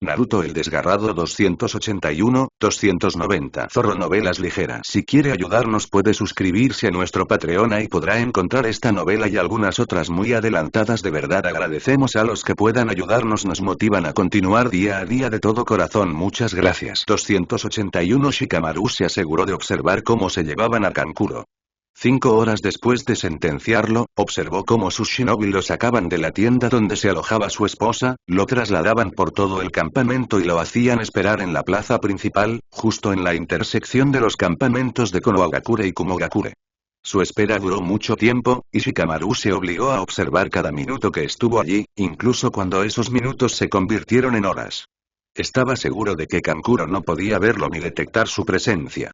Naruto el Desgarrado 281, 290. Zorro Novelas Ligeras. Si quiere ayudarnos puede suscribirse a nuestro Patreon y podrá encontrar esta novela y algunas otras muy adelantadas. De verdad agradecemos a los que puedan ayudarnos, nos motivan a continuar día a día de todo corazón. Muchas gracias. 281. Shikamaru se aseguró de observar cómo se llevaban a Kankuro. 5 horas después de sentenciarlo, observó cómo sus shinobi lo sacaban de la tienda donde se alojaba su esposa, lo trasladaban por todo el campamento y lo hacían esperar en la plaza principal, justo en la intersección de los campamentos de Konohagakure y Kumogakure. Su espera duró mucho tiempo, y Shikamaru se obligó a observar cada minuto que estuvo allí, incluso cuando esos minutos se convirtieron en horas. Estaba seguro de que Kankuro no podía verlo ni detectar su presencia.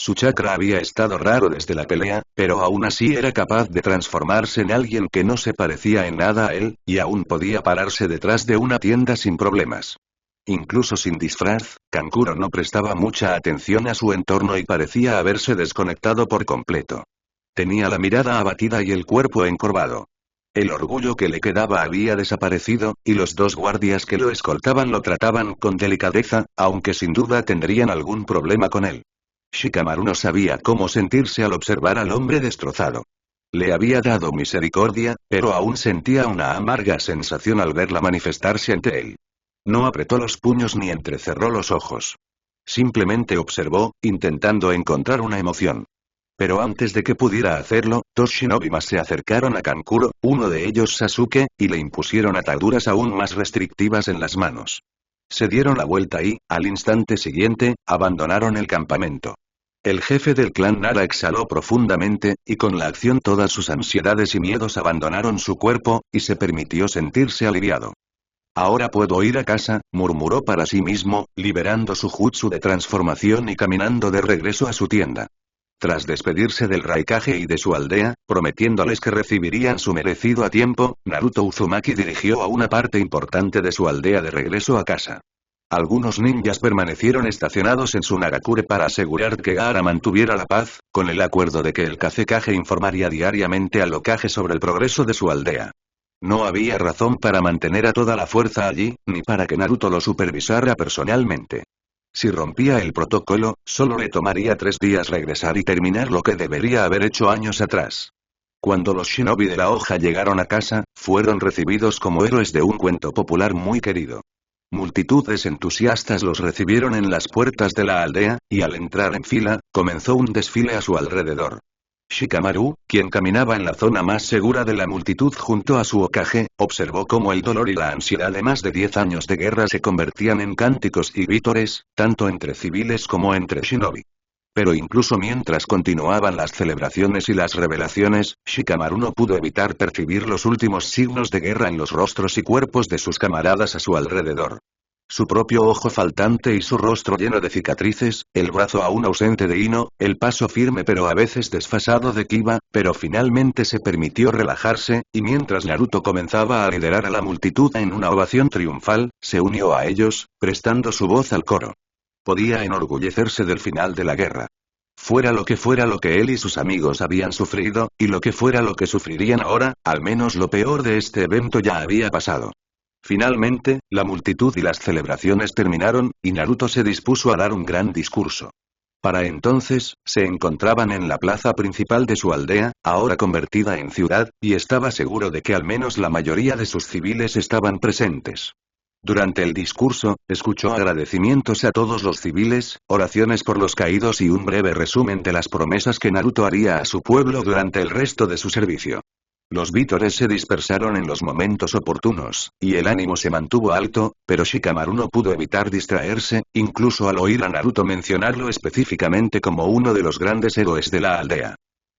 Su chakra había estado raro desde la pelea, pero aún así era capaz de transformarse en alguien que no se parecía en nada a él, y aún podía pararse detrás de una tienda sin problemas. Incluso sin disfraz, Kankuro no prestaba mucha atención a su entorno y parecía haberse desconectado por completo. Tenía la mirada abatida y el cuerpo encorvado. El orgullo que le quedaba había desaparecido, y los dos guardias que lo escoltaban lo trataban con delicadeza, aunque sin duda tendrían algún problema con él. Shikamaru no sabía cómo sentirse al observar al hombre destrozado. Le había dado misericordia, pero aún sentía una amarga sensación al verla manifestarse ante él. No apretó los puños ni entrecerró los ojos. Simplemente observó, intentando encontrar una emoción. Pero antes de que pudiera hacerlo, dos shinobi más se acercaron a Kankuro, uno de ellos Sasuke, y le impusieron ataduras aún más restrictivas en las manos. Se dieron la vuelta y, al instante siguiente, abandonaron el campamento. El jefe del clan Nara exhaló profundamente, y con la acción todas sus ansiedades y miedos abandonaron su cuerpo, y se permitió sentirse aliviado. Ahora puedo ir a casa, murmuró para sí mismo, liberando su jutsu de transformación y caminando de regreso a su tienda. Tras despedirse del Raikage y de su aldea, prometiéndoles que recibirían su merecido a tiempo, Naruto Uzumaki dirigió a una parte importante de su aldea de regreso a casa. Algunos ninjas permanecieron estacionados en su Nagakure para asegurar que Gaara mantuviera la paz, con el acuerdo de que el Kazekage informaría diariamente al Hokage sobre el progreso de su aldea. No había razón para mantener a toda la fuerza allí, ni para que Naruto lo supervisara personalmente. Si rompía el protocolo, solo le tomaría 3 días regresar y terminar lo que debería haber hecho años atrás. Cuando los shinobi de la hoja llegaron a casa, fueron recibidos como héroes de un cuento popular muy querido. Multitudes entusiastas los recibieron en las puertas de la aldea, y al entrar en fila, comenzó un desfile a su alrededor. Shikamaru, quien caminaba en la zona más segura de la multitud junto a su Hokage, observó cómo el dolor y la ansiedad de más de 10 años de guerra se convertían en cánticos y vítores, tanto entre civiles como entre shinobi. Pero incluso mientras continuaban las celebraciones y las revelaciones, Shikamaru no pudo evitar percibir los últimos signos de guerra en los rostros y cuerpos de sus camaradas a su alrededor. Su propio ojo faltante y su rostro lleno de cicatrices, el brazo aún ausente de Ino, el paso firme pero a veces desfasado de Kiba, pero finalmente se permitió relajarse, y mientras Naruto comenzaba a liderar a la multitud en una ovación triunfal, se unió a ellos, prestando su voz al coro. Podía enorgullecerse del final de la guerra. Fuera lo que él y sus amigos habían sufrido, y lo que fuera lo que sufrirían ahora, al menos lo peor de este evento ya había pasado. Finalmente, la multitud y las celebraciones terminaron, y Naruto se dispuso a dar un gran discurso. Para entonces, se encontraban en la plaza principal de su aldea, ahora convertida en ciudad, y estaba seguro de que al menos la mayoría de sus civiles estaban presentes. Durante el discurso, escuchó agradecimientos a todos los civiles, oraciones por los caídos y un breve resumen de las promesas que Naruto haría a su pueblo durante el resto de su servicio. Los vítores se dispersaron en los momentos oportunos, y el ánimo se mantuvo alto, pero Shikamaru no pudo evitar distraerse, incluso al oír a Naruto mencionarlo específicamente como uno de los grandes héroes de la aldea.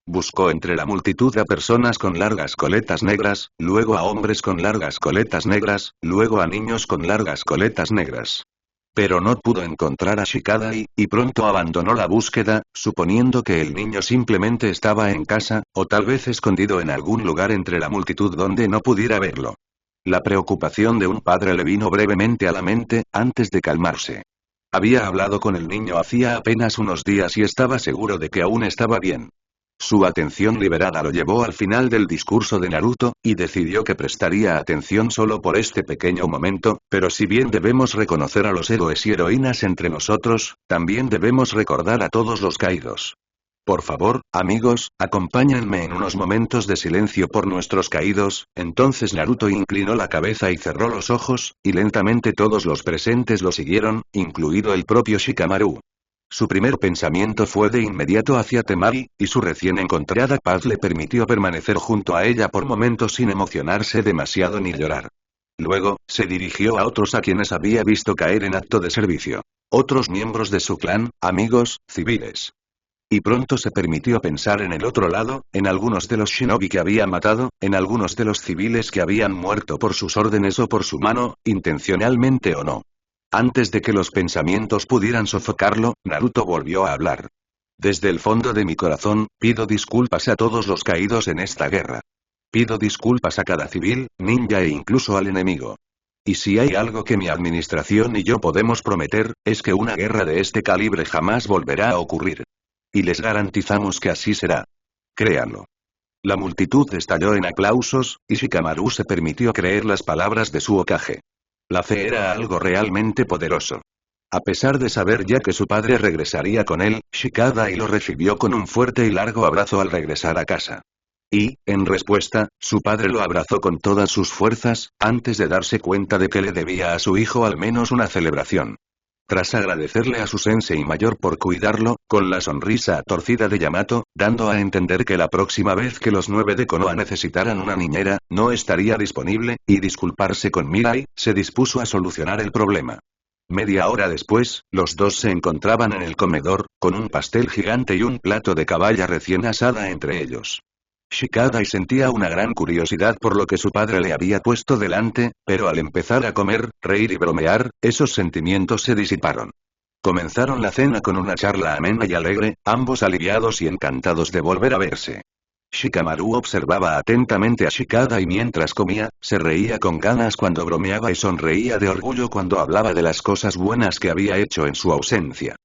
Buscó entre la multitud a personas con largas coletas negras, luego a hombres con largas coletas negras, luego a niños con largas coletas negras. Pero no pudo encontrar a Shikadai, y pronto abandonó la búsqueda, suponiendo que el niño simplemente estaba en casa, o tal vez escondido en algún lugar entre la multitud donde no pudiera verlo. La preocupación de un padre le vino brevemente a la mente, antes de calmarse. Había hablado con el niño hacía apenas unos días y estaba seguro de que aún estaba bien. Su atención liberada lo llevó al final del discurso de Naruto, y decidió que prestaría atención solo por este pequeño momento, pero si bien debemos reconocer a los héroes y heroínas entre nosotros, también debemos recordar a todos los caídos. Por favor, amigos, acompáñenme en unos momentos de silencio por nuestros caídos. Entonces Naruto inclinó la cabeza y cerró los ojos, y lentamente todos los presentes lo siguieron, incluido el propio Shikamaru. Su primer pensamiento fue de inmediato hacia Temari, y su recién encontrada paz le permitió permanecer junto a ella por momentos sin emocionarse demasiado ni llorar. Luego, se dirigió a otros a quienes había visto caer en acto de servicio. Otros miembros de su clan, amigos, civiles. Y pronto se permitió pensar en el otro lado, en algunos de los shinobi que había matado, en algunos de los civiles que habían muerto por sus órdenes o por su mano, intencionalmente o no. Antes de que los pensamientos pudieran sofocarlo, Naruto volvió a hablar. Desde el fondo de mi corazón, pido disculpas a todos los caídos en esta guerra. Pido disculpas a cada civil, ninja e incluso al enemigo. Y si hay algo que mi administración y yo podemos prometer, es que una guerra de este calibre jamás volverá a ocurrir. Y les garantizamos que así será. Créanlo. La multitud estalló en aplausos, y Shikamaru se permitió creer las palabras de su Hokage. La fe era algo realmente poderoso. A pesar de saber ya que su padre regresaría con él, Shikadai lo recibió con un fuerte y largo abrazo al regresar a casa. Y, en respuesta, su padre lo abrazó con todas sus fuerzas, antes de darse cuenta de que le debía a su hijo al menos una celebración. Tras agradecerle a su sensei mayor por cuidarlo, con la sonrisa torcida de Yamato, dando a entender que la próxima vez que los 9 de Konoha necesitaran una niñera, no estaría disponible, y disculparse con Mirai, se dispuso a solucionar el problema. Media hora después, los dos se encontraban en el comedor, con un pastel gigante y un plato de caballa recién asada entre ellos. Shikadai sentía una gran curiosidad por lo que su padre le había puesto delante, pero al empezar a comer, reír y bromear, esos sentimientos se disiparon. Comenzaron la cena con una charla amena y alegre, ambos aliviados y encantados de volver a verse. Shikamaru observaba atentamente a Shikadai mientras comía, se reía con ganas cuando bromeaba y sonreía de orgullo cuando hablaba de las cosas buenas que había hecho en su ausencia.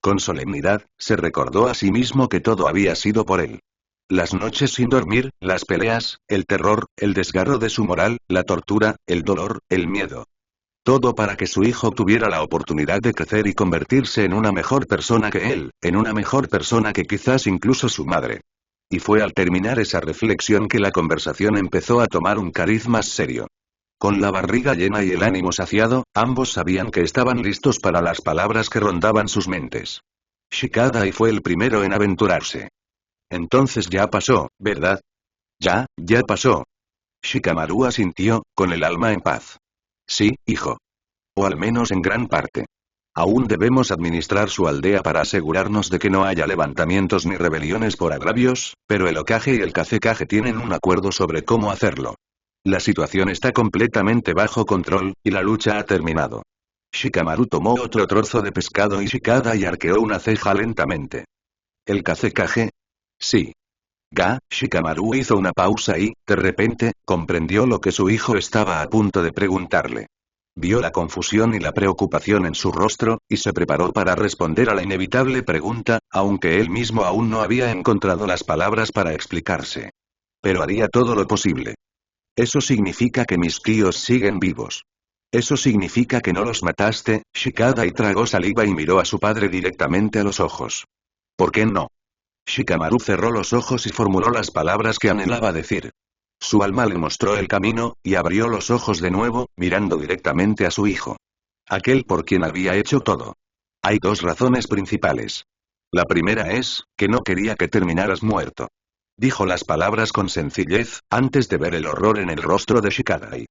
Con solemnidad, se recordó a sí mismo que todo había sido por él. Las noches sin dormir, las peleas, el terror, el desgarro de su moral, la tortura, el dolor, el miedo. Todo para que su hijo tuviera la oportunidad de crecer y convertirse en una mejor persona que él, en una mejor persona que quizás incluso su madre. Y fue al terminar esa reflexión que la conversación empezó a tomar un cariz más serio. Con la barriga llena y el ánimo saciado, ambos sabían que estaban listos para las palabras que rondaban sus mentes. Shikadai fue el primero en aventurarse. Entonces ya pasó, ¿verdad? Ya pasó. Shikamaru asintió, con el alma en paz. Sí, hijo. O al menos en gran parte. Aún debemos administrar su aldea para asegurarnos de que no haya levantamientos ni rebeliones por agravios, pero el Hokage y el Kazekage tienen un acuerdo sobre cómo hacerlo. La situación está completamente bajo control, y la lucha ha terminado. Shikamaru tomó otro trozo de pescado y Shikadai arqueó una ceja lentamente. ¿El Kazekage? Sí. Shikamaru hizo una pausa y, de repente, comprendió lo que su hijo estaba a punto de preguntarle. Vio la confusión y la preocupación en su rostro, y se preparó para responder a la inevitable pregunta, aunque él mismo aún no había encontrado las palabras para explicarse. Pero haría todo lo posible. Eso significa que mis tíos siguen vivos. Eso significa que no los mataste. Shikadai tragó saliva y miró a su padre directamente a los ojos. ¿Por qué no? Shikamaru cerró los ojos y formuló las palabras que anhelaba decir. Su alma le mostró el camino, y abrió los ojos de nuevo, mirando directamente a su hijo. Aquel por quien había hecho todo. Hay dos razones principales. La primera es, que no quería que terminaras muerto. Dijo las palabras con sencillez, antes de ver el horror en el rostro de Shikadai.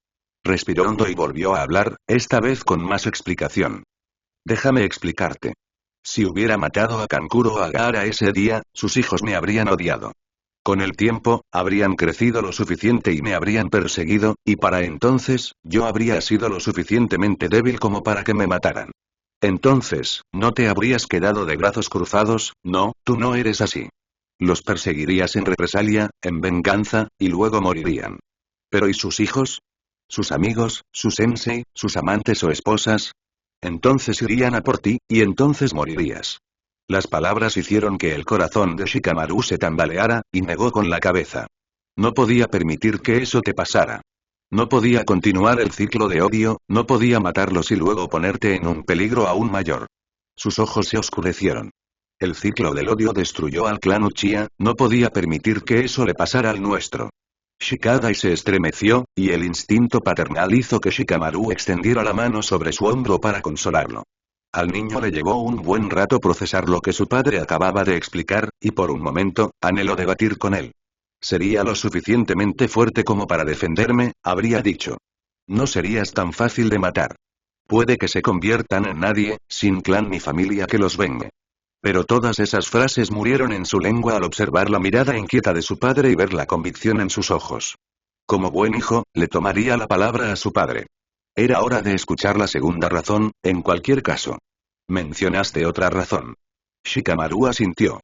Respiró hondo y volvió a hablar, esta vez con más explicación. Déjame explicarte. Si hubiera matado a Kankuro o a Gaara ese día, sus hijos me habrían odiado. Con el tiempo, habrían crecido lo suficiente y me habrían perseguido, y para entonces, yo habría sido lo suficientemente débil como para que me mataran. Entonces, no te habrías quedado de brazos cruzados, no, tú no eres así. Los perseguirías en represalia, en venganza, y luego morirían. Pero ¿y sus hijos? ¿Sus amigos, su sensei, sus amantes o esposas? Entonces irían a por ti, y entonces morirías. Las palabras hicieron que el corazón de Shikamaru se tambaleara, y negó con la cabeza. No podía permitir que eso te pasara. No podía continuar el ciclo de odio, no podía matarlos y luego ponerte en un peligro aún mayor. Sus ojos se oscurecieron. El ciclo del odio destruyó al clan Uchiha, no podía permitir que eso le pasara al nuestro. Shikadai se estremeció, y el instinto paternal hizo que Shikamaru extendiera la mano sobre su hombro para consolarlo. Al niño le llevó un buen rato procesar lo que su padre acababa de explicar, y por un momento, anheló debatir con él. Sería lo suficientemente fuerte como para defenderme, habría dicho. No serías tan fácil de matar. Puede que se conviertan en nadie, sin clan ni familia que los vengue. Pero todas esas frases murieron en su lengua al observar la mirada inquieta de su padre y ver la convicción en sus ojos. Como buen hijo, le tomaría la palabra a su padre. Era hora de escuchar la segunda razón, en cualquier caso. Mencionaste otra razón. Shikamaru asintió.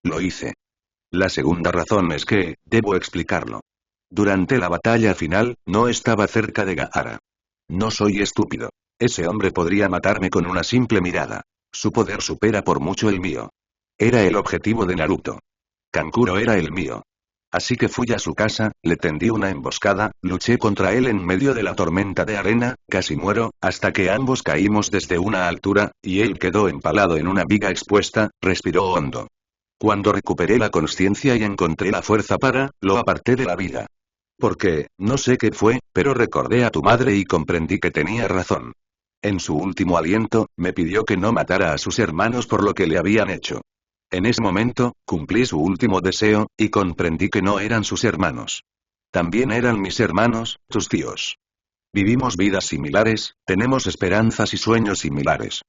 Lo hice. La segunda razón es que, debo explicarlo. Durante la batalla final, no estaba cerca de Gaara. No soy estúpido. Ese hombre podría matarme con una simple mirada. Su poder supera por mucho el mío. Era el objetivo de Naruto. Kankuro era el mío. Así que fui a su casa, le tendí una emboscada, luché contra él en medio de la tormenta de arena, casi muero, hasta que ambos caímos desde una altura, y él quedó empalado en una viga expuesta, respiró hondo. Cuando recuperé la consciencia y encontré la fuerza lo aparté de la viga. Porque, no sé qué fue, pero recordé a tu madre y comprendí que tenía razón. En su último aliento, me pidió que no matara a sus hermanos por lo que le habían hecho. En ese momento, cumplí su último deseo, y comprendí que no eran sus hermanos. También eran mis hermanos, tus tíos. Vivimos vidas similares, tenemos esperanzas y sueños similares.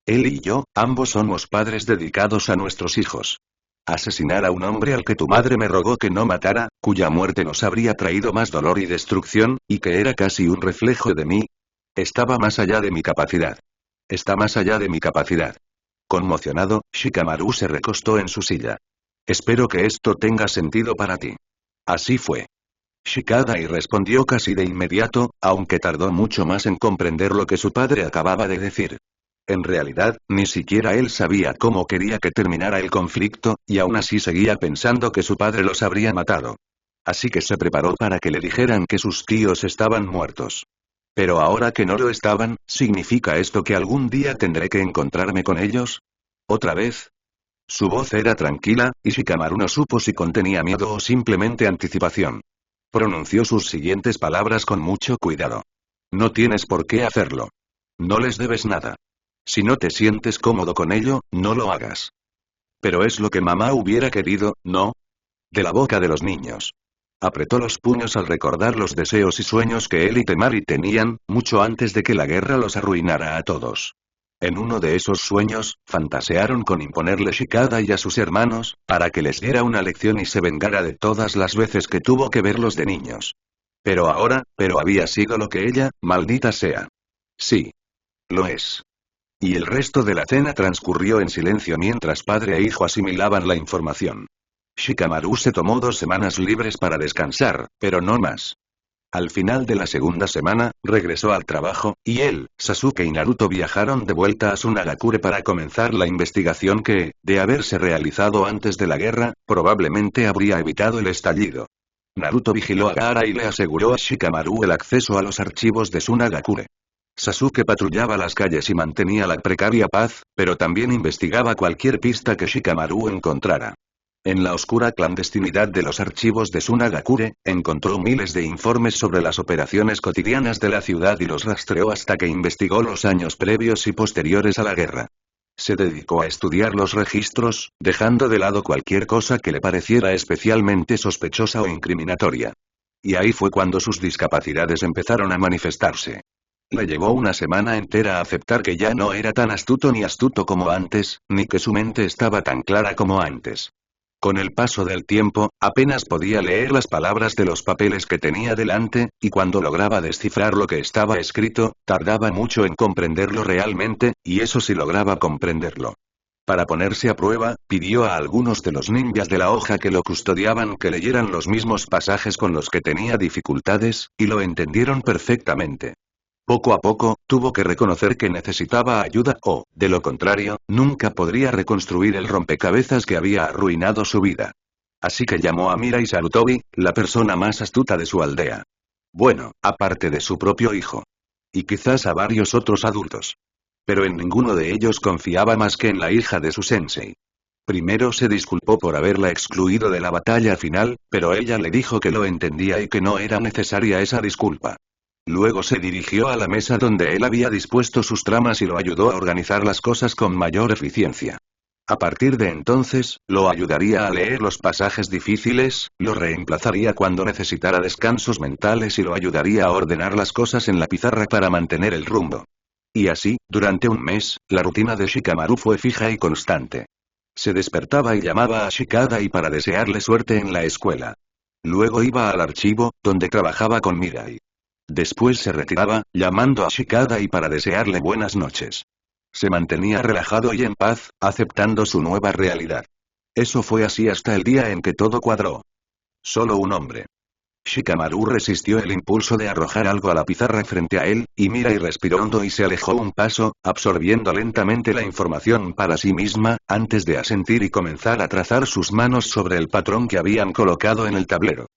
Él y yo, ambos somos padres dedicados a nuestros hijos. Asesinar a un hombre al que tu madre me rogó que no matara, cuya muerte nos habría traído más dolor y destrucción, y que era casi un reflejo de mí. Estaba más allá de mi capacidad. Está más allá de mi capacidad. Conmocionado, Shikamaru se recostó en su silla. Espero que esto tenga sentido para ti. Así fue. Shikadai respondió casi de inmediato, aunque tardó mucho más en comprender lo que su padre acababa de decir. En realidad, ni siquiera él sabía cómo quería que terminara el conflicto, y aún así seguía pensando que su padre los habría matado. Así que se preparó para que le dijeran que sus tíos estaban muertos. Pero ahora que no lo estaban, ¿significa esto que algún día tendré que encontrarme con ellos? ¿Otra vez? Su voz era tranquila, y Shikamaru no supo si contenía miedo o simplemente anticipación. Pronunció sus siguientes palabras con mucho cuidado. No tienes por qué hacerlo. No les debes nada. Si no te sientes cómodo con ello, no lo hagas. Pero es lo que mamá hubiera querido, ¿no? De la boca de los niños. Apretó los puños al recordar los deseos y sueños que él y Temari tenían, mucho antes de que la guerra los arruinara a todos. En uno de esos sueños, fantasearon con imponerle Shikadai a sus hermanos, para que les diera una lección y se vengara de todas las veces que tuvo que verlos de niños. Pero había sido lo que ella, maldita sea. Sí. Lo es. Y el resto de la cena transcurrió en silencio mientras padre e hijo asimilaban la información. Shikamaru se tomó 2 semanas libres para descansar, pero no más. Al final de la segunda semana, regresó al trabajo, y él, Sasuke y Naruto viajaron de vuelta a Sunagakure para comenzar la investigación que, de haberse realizado antes de la guerra, probablemente habría evitado el estallido. Naruto vigiló a Gaara y le aseguró a Shikamaru el acceso a los archivos de Sunagakure. Sasuke patrullaba las calles y mantenía la precaria paz, pero también investigaba cualquier pista que Shikamaru encontrara. En la oscura clandestinidad de los archivos de Sunagakure, encontró miles de informes sobre las operaciones cotidianas de la ciudad y los rastreó hasta que investigó los años previos y posteriores a la guerra. Se dedicó a estudiar los registros, dejando de lado cualquier cosa que le pareciera especialmente sospechosa o incriminatoria. Y ahí fue cuando sus discapacidades empezaron a manifestarse. Le llevó una semana entera a aceptar que ya no era tan astuto ni astuto como antes, ni que su mente estaba tan clara como antes. Con el paso del tiempo, apenas podía leer las palabras de los papeles que tenía delante, y cuando lograba descifrar lo que estaba escrito, tardaba mucho en comprenderlo realmente, y eso sí lograba comprenderlo. Para ponerse a prueba, pidió a algunos de los ninjas de la hoja que lo custodiaban que leyeran los mismos pasajes con los que tenía dificultades, y lo entendieron perfectamente. Poco a poco, tuvo que reconocer que necesitaba ayuda o, de lo contrario, nunca podría reconstruir el rompecabezas que había arruinado su vida. Así que llamó a Mirai Sarutobi, la persona más astuta de su aldea. Bueno, aparte de su propio hijo. Y quizás a varios otros adultos. Pero en ninguno de ellos confiaba más que en la hija de su sensei. Primero se disculpó por haberla excluido de la batalla final, pero ella le dijo que lo entendía y que no era necesaria esa disculpa. Luego se dirigió a la mesa donde él había dispuesto sus tramas y lo ayudó a organizar las cosas con mayor eficiencia. A partir de entonces, lo ayudaría a leer los pasajes difíciles, lo reemplazaría cuando necesitara descansos mentales y lo ayudaría a ordenar las cosas en la pizarra para mantener el rumbo. Y así, durante un mes, la rutina de Shikamaru fue fija y constante. Se despertaba y llamaba a Shikadai para desearle suerte en la escuela. Luego iba al archivo, donde trabajaba con Mirai. Después se retiraba, llamando a Shikadai para desearle buenas noches. Se mantenía relajado y en paz, aceptando su nueva realidad. Eso fue así hasta el día en que todo cuadró. Solo un hombre. Shikamaru resistió el impulso de arrojar algo a la pizarra frente a él, y Mirai respiró hondo y se alejó un paso, absorbiendo lentamente la información para sí misma, antes de asentir y comenzar a trazar sus manos sobre el patrón que habían colocado en el tablero.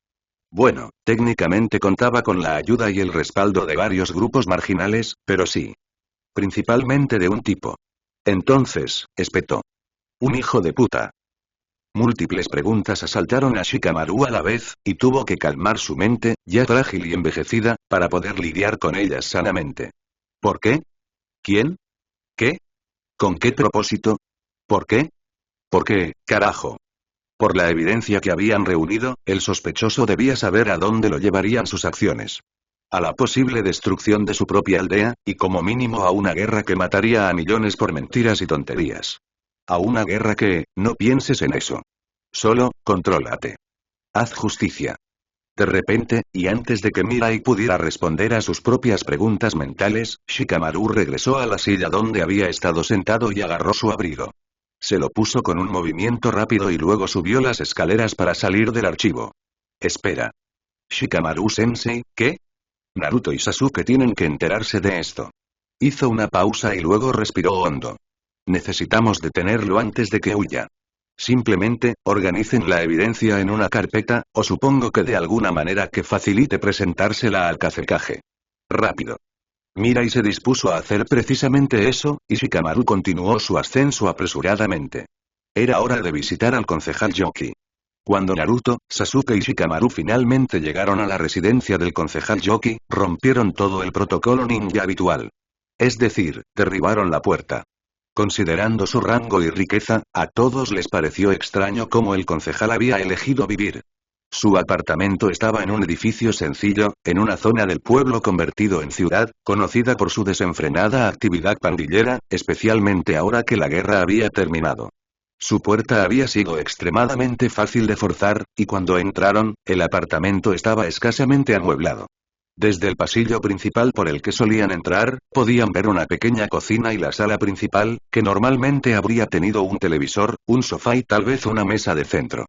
Bueno, técnicamente contaba con la ayuda y el respaldo de varios grupos marginales, pero sí. Principalmente de un tipo. Entonces, espetó. Un hijo de puta. Múltiples preguntas asaltaron a Shikamaru a la vez, y tuvo que calmar su mente, ya frágil y envejecida, para poder lidiar con ellas sanamente. ¿Por qué? ¿Quién? ¿Qué? ¿Con qué propósito? ¿Por qué? ¿Por qué, carajo? Por la evidencia que habían reunido, el sospechoso debía saber a dónde lo llevarían sus acciones. A la posible destrucción de su propia aldea, y como mínimo a una guerra que mataría a millones por mentiras y tonterías. A una guerra que, no pienses en eso. Solo, contrólate. Haz justicia. De repente, y antes de que Mirai pudiera responder a sus propias preguntas mentales, Shikamaru regresó a la silla donde había estado sentado y agarró su abrigo. Se lo puso con un movimiento rápido y luego subió las escaleras para salir del archivo. Espera. Shikamaru-sensei, ¿qué? Naruto y Sasuke tienen que enterarse de esto. Hizo una pausa y luego respiró hondo. Necesitamos detenerlo antes de que huya. Simplemente, organicen la evidencia en una carpeta, o supongo que de alguna manera que facilite presentársela al Kazekage. Rápido. Mirai se dispuso a hacer precisamente eso, y Shikamaru continuó su ascenso apresuradamente. Era hora de visitar al concejal Yoki. Cuando Naruto, Sasuke y Shikamaru finalmente llegaron a la residencia del concejal Yoki, rompieron todo el protocolo ninja habitual. Es decir, derribaron la puerta. Considerando su rango y riqueza, a todos les pareció extraño cómo el concejal había elegido vivir. Su apartamento estaba en un edificio sencillo, en una zona del pueblo convertido en ciudad, conocida por su desenfrenada actividad pandillera, especialmente ahora que la guerra había terminado. Su puerta había sido extremadamente fácil de forzar, y cuando entraron, el apartamento estaba escasamente amueblado. Desde el pasillo principal por el que solían entrar, podían ver una pequeña cocina y la sala principal, que normalmente habría tenido un televisor, un sofá y tal vez una mesa de centro.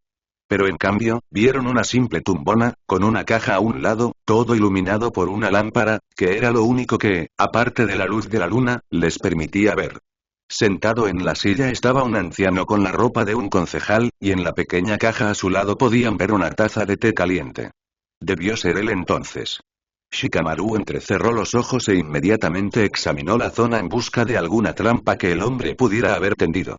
Pero en cambio, vieron una simple tumbona, con una caja a un lado, todo iluminado por una lámpara, que era lo único que, aparte de la luz de la luna, les permitía ver. Sentado en la silla estaba un anciano con la ropa de un concejal, y en la pequeña caja a su lado podían ver una taza de té caliente. Debió ser él entonces. Shikamaru entrecerró los ojos e inmediatamente examinó la zona en busca de alguna trampa que el hombre pudiera haber tendido.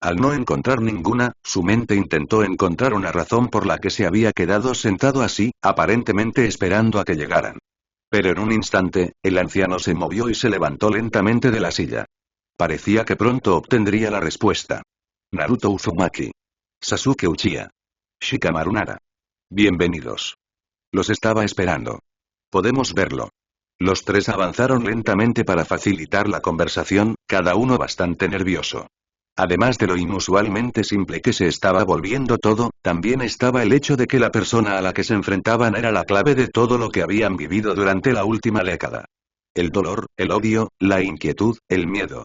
Al no encontrar ninguna, su mente intentó encontrar una razón por la que se había quedado sentado así, aparentemente esperando a que llegaran. Pero en un instante, el anciano se movió y se levantó lentamente de la silla. Parecía que pronto obtendría la respuesta. Naruto Uzumaki. Sasuke Uchiha. Shikamaru Nara. Bienvenidos. Los estaba esperando. Podemos verlo. Los tres avanzaron lentamente para facilitar la conversación, cada uno bastante nervioso. Además de lo inusualmente simple que se estaba volviendo todo, también estaba el hecho de que la persona a la que se enfrentaban era la clave de todo lo que habían vivido durante la última década. El dolor, el odio, la inquietud, el miedo.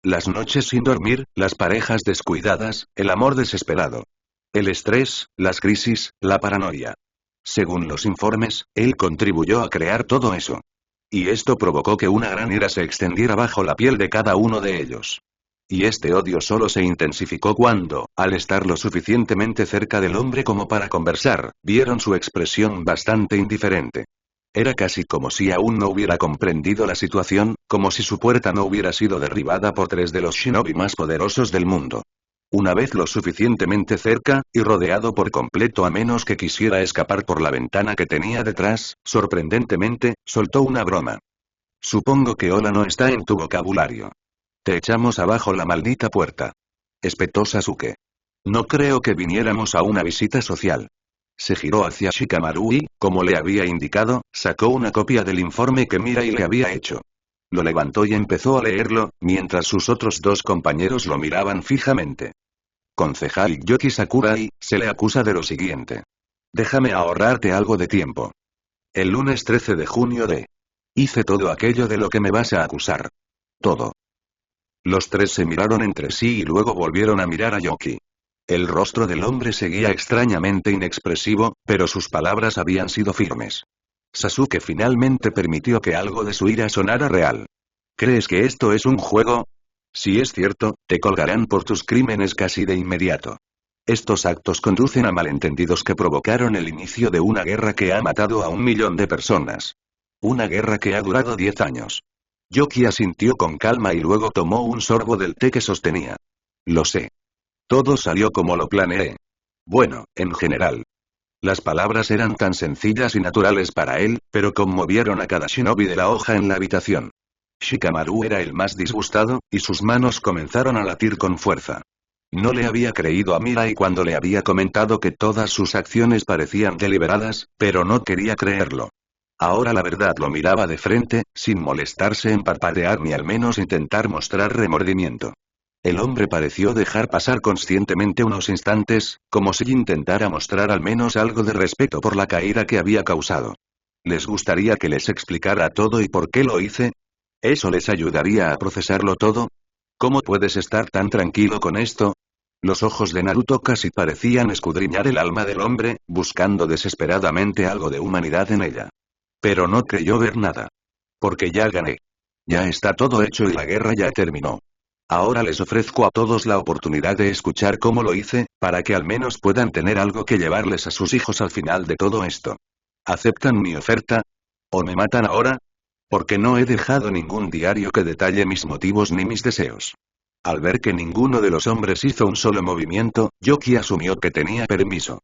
Las noches sin dormir, las parejas descuidadas, el amor desesperado. El estrés, las crisis, la paranoia. Según los informes, él contribuyó a crear todo eso. Y esto provocó que una gran ira se extendiera bajo la piel de cada uno de ellos. Y este odio solo se intensificó cuando, al estar lo suficientemente cerca del hombre como para conversar, vieron su expresión bastante indiferente. Era casi como si aún no hubiera comprendido la situación, como si su puerta no hubiera sido derribada por 3 de los shinobi más poderosos del mundo. Una vez lo suficientemente cerca, y rodeado por completo a menos que quisiera escapar por la ventana que tenía detrás, sorprendentemente, soltó una broma. Supongo que hola no está en tu vocabulario. Te echamos abajo la maldita puerta. Espetó Sasuke. No creo que viniéramos a una visita social. Se giró hacia Shikamaru y, como le había indicado, sacó una copia del informe que Mirai le había hecho. Lo levantó y empezó a leerlo, mientras sus otros 2 compañeros lo miraban fijamente. Concejal Yoki Sakurai, se le acusa de lo siguiente. Déjame ahorrarte algo de tiempo. El lunes 13 de junio de... Hice todo aquello de lo que me vas a acusar. Todo. Los 3 se miraron entre sí y luego volvieron a mirar a Yoki. El rostro del hombre seguía extrañamente inexpresivo, pero sus palabras habían sido firmes. Sasuke finalmente permitió que algo de su ira sonara real. ¿Crees que esto es un juego? Si es cierto, te colgarán por tus crímenes casi de inmediato. Estos actos conducen a malentendidos que provocaron el inicio de una guerra que ha matado a 1 millón de personas. Una guerra que ha durado 10 años. Yoki asintió con calma y luego tomó un sorbo del té que sostenía. Lo sé. Todo salió como lo planeé. Bueno, en general. Las palabras eran tan sencillas y naturales para él, pero conmovieron a cada shinobi de la hoja en la habitación. Shikamaru era el más disgustado, y sus manos comenzaron a latir con fuerza. No le había creído a Mirai cuando le había comentado que todas sus acciones parecían deliberadas, pero no quería creerlo. Ahora la verdad lo miraba de frente, sin molestarse en parpadear ni al menos intentar mostrar remordimiento. El hombre pareció dejar pasar conscientemente unos instantes, como si intentara mostrar al menos algo de respeto por la caída que había causado. ¿Les gustaría que les explicara todo y por qué lo hice? ¿Eso les ayudaría a procesarlo todo? ¿Cómo puedes estar tan tranquilo con esto? Los ojos de Naruto casi parecían escudriñar el alma del hombre, buscando desesperadamente algo de humanidad en ella. Pero no creyó ver nada. Porque ya gané. Ya está todo hecho y la guerra ya terminó. Ahora les ofrezco a todos la oportunidad de escuchar cómo lo hice, para que al menos puedan tener algo que llevarles a sus hijos al final de todo esto. ¿Aceptan mi oferta? ¿O me matan ahora? Porque no he dejado ningún diario que detalle mis motivos ni mis deseos. Al ver que ninguno de los hombres hizo un solo movimiento, Yoki asumió que tenía permiso.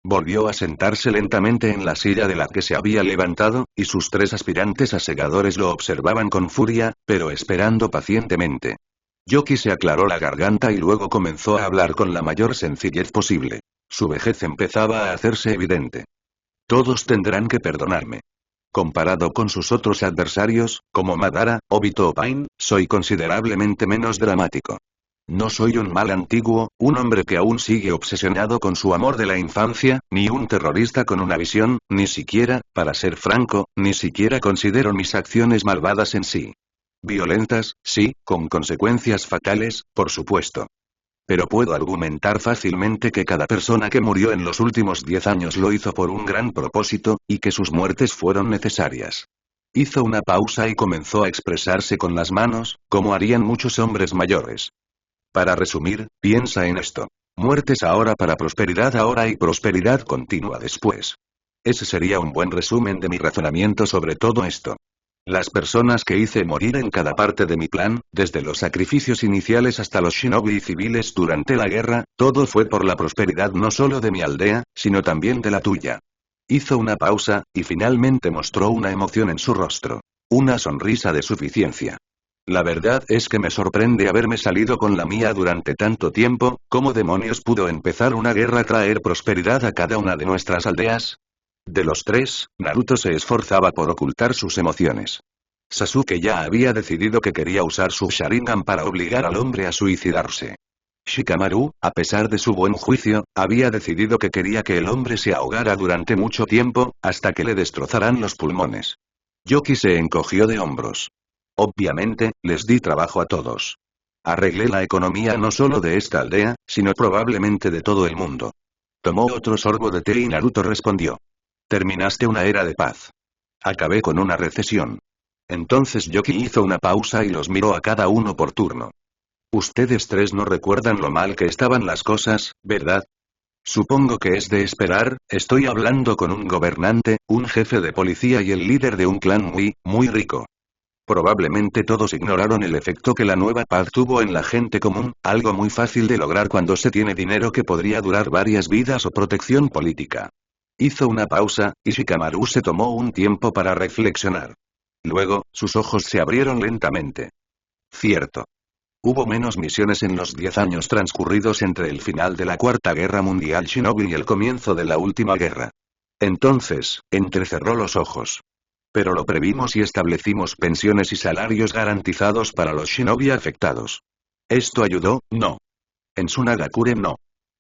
Volvió a sentarse lentamente en la silla de la que se había levantado, y sus 3 aspirantes a segadores lo observaban con furia, pero esperando pacientemente. Yoki se aclaró la garganta y luego comenzó a hablar con la mayor sencillez posible. Su vejez empezaba a hacerse evidente. Todos tendrán que perdonarme. Comparado con sus otros adversarios, como Madara, Obito o Pain, soy considerablemente menos dramático. No soy un mal antiguo, un hombre que aún sigue obsesionado con su amor de la infancia, ni un terrorista con una visión, ni siquiera, para ser franco, ni siquiera considero mis acciones malvadas en sí. Violentas, sí, con consecuencias fatales, por supuesto. Pero puedo argumentar fácilmente que cada persona que murió en los últimos 10 años lo hizo por un gran propósito, y que sus muertes fueron necesarias. Hizo una pausa y comenzó a expresarse con las manos, como harían muchos hombres mayores. Para resumir, piensa en esto. Muertes ahora para prosperidad ahora y prosperidad continua después. Ese sería un buen resumen de mi razonamiento sobre todo esto. Las personas que hice morir en cada parte de mi plan, desde los sacrificios iniciales hasta los shinobi civiles durante la guerra, todo fue por la prosperidad no solo de mi aldea, sino también de la tuya. Hizo una pausa, y finalmente mostró una emoción en su rostro. Una sonrisa de suficiencia. La verdad es que me sorprende haberme salido con la mía durante tanto tiempo. ¿Cómo demonios pudo empezar una guerra traer prosperidad a cada una de nuestras aldeas? De los 3, Naruto se esforzaba por ocultar sus emociones. Sasuke ya había decidido que quería usar su Sharingan para obligar al hombre a suicidarse. Shikamaru, a pesar de su buen juicio, había decidido que quería que el hombre se ahogara durante mucho tiempo, hasta que le destrozaran los pulmones. Yoki se encogió de hombros. Obviamente, les di trabajo a todos. Arreglé la economía no solo de esta aldea, sino probablemente de todo el mundo. Tomó otro sorbo de té y Naruto respondió. Terminaste una era de paz. Acabé con una recesión. Entonces Yoki hizo una pausa y los miró a cada uno por turno. Ustedes tres no recuerdan lo mal que estaban las cosas, ¿verdad? Supongo que es de esperar, estoy hablando con un gobernante, un jefe de policía y el líder de un clan muy rico. Probablemente todos ignoraron el efecto que la nueva paz tuvo en la gente común, algo muy fácil de lograr cuando se tiene dinero que podría durar varias vidas o protección política. Hizo una pausa, y Shikamaru se tomó un tiempo para reflexionar. Luego, sus ojos se abrieron lentamente. Cierto. Hubo menos misiones en los 10 años transcurridos entre el final de la Cuarta Guerra Mundial Shinobi y el comienzo de la Última Guerra. Entonces, entrecerró los ojos. Pero lo previmos y establecimos pensiones y salarios garantizados para los shinobi afectados. ¿Esto ayudó? No. En Tsunagakure no.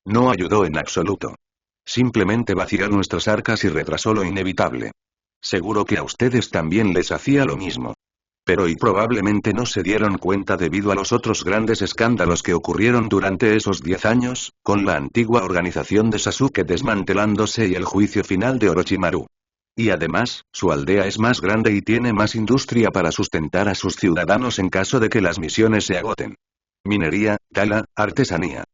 No ayudó en absoluto. Simplemente vació nuestras arcas y retrasó lo inevitable. Seguro que a ustedes también les hacía lo mismo. Pero y probablemente no se dieron cuenta debido a los otros grandes escándalos que ocurrieron durante esos 10 años, con la antigua organización de Sasuke desmantelándose y el juicio final de Orochimaru. Y además, su aldea es más grande y tiene más industria para sustentar a sus ciudadanos en caso de que las misiones se agoten. Minería, tala, artesanía.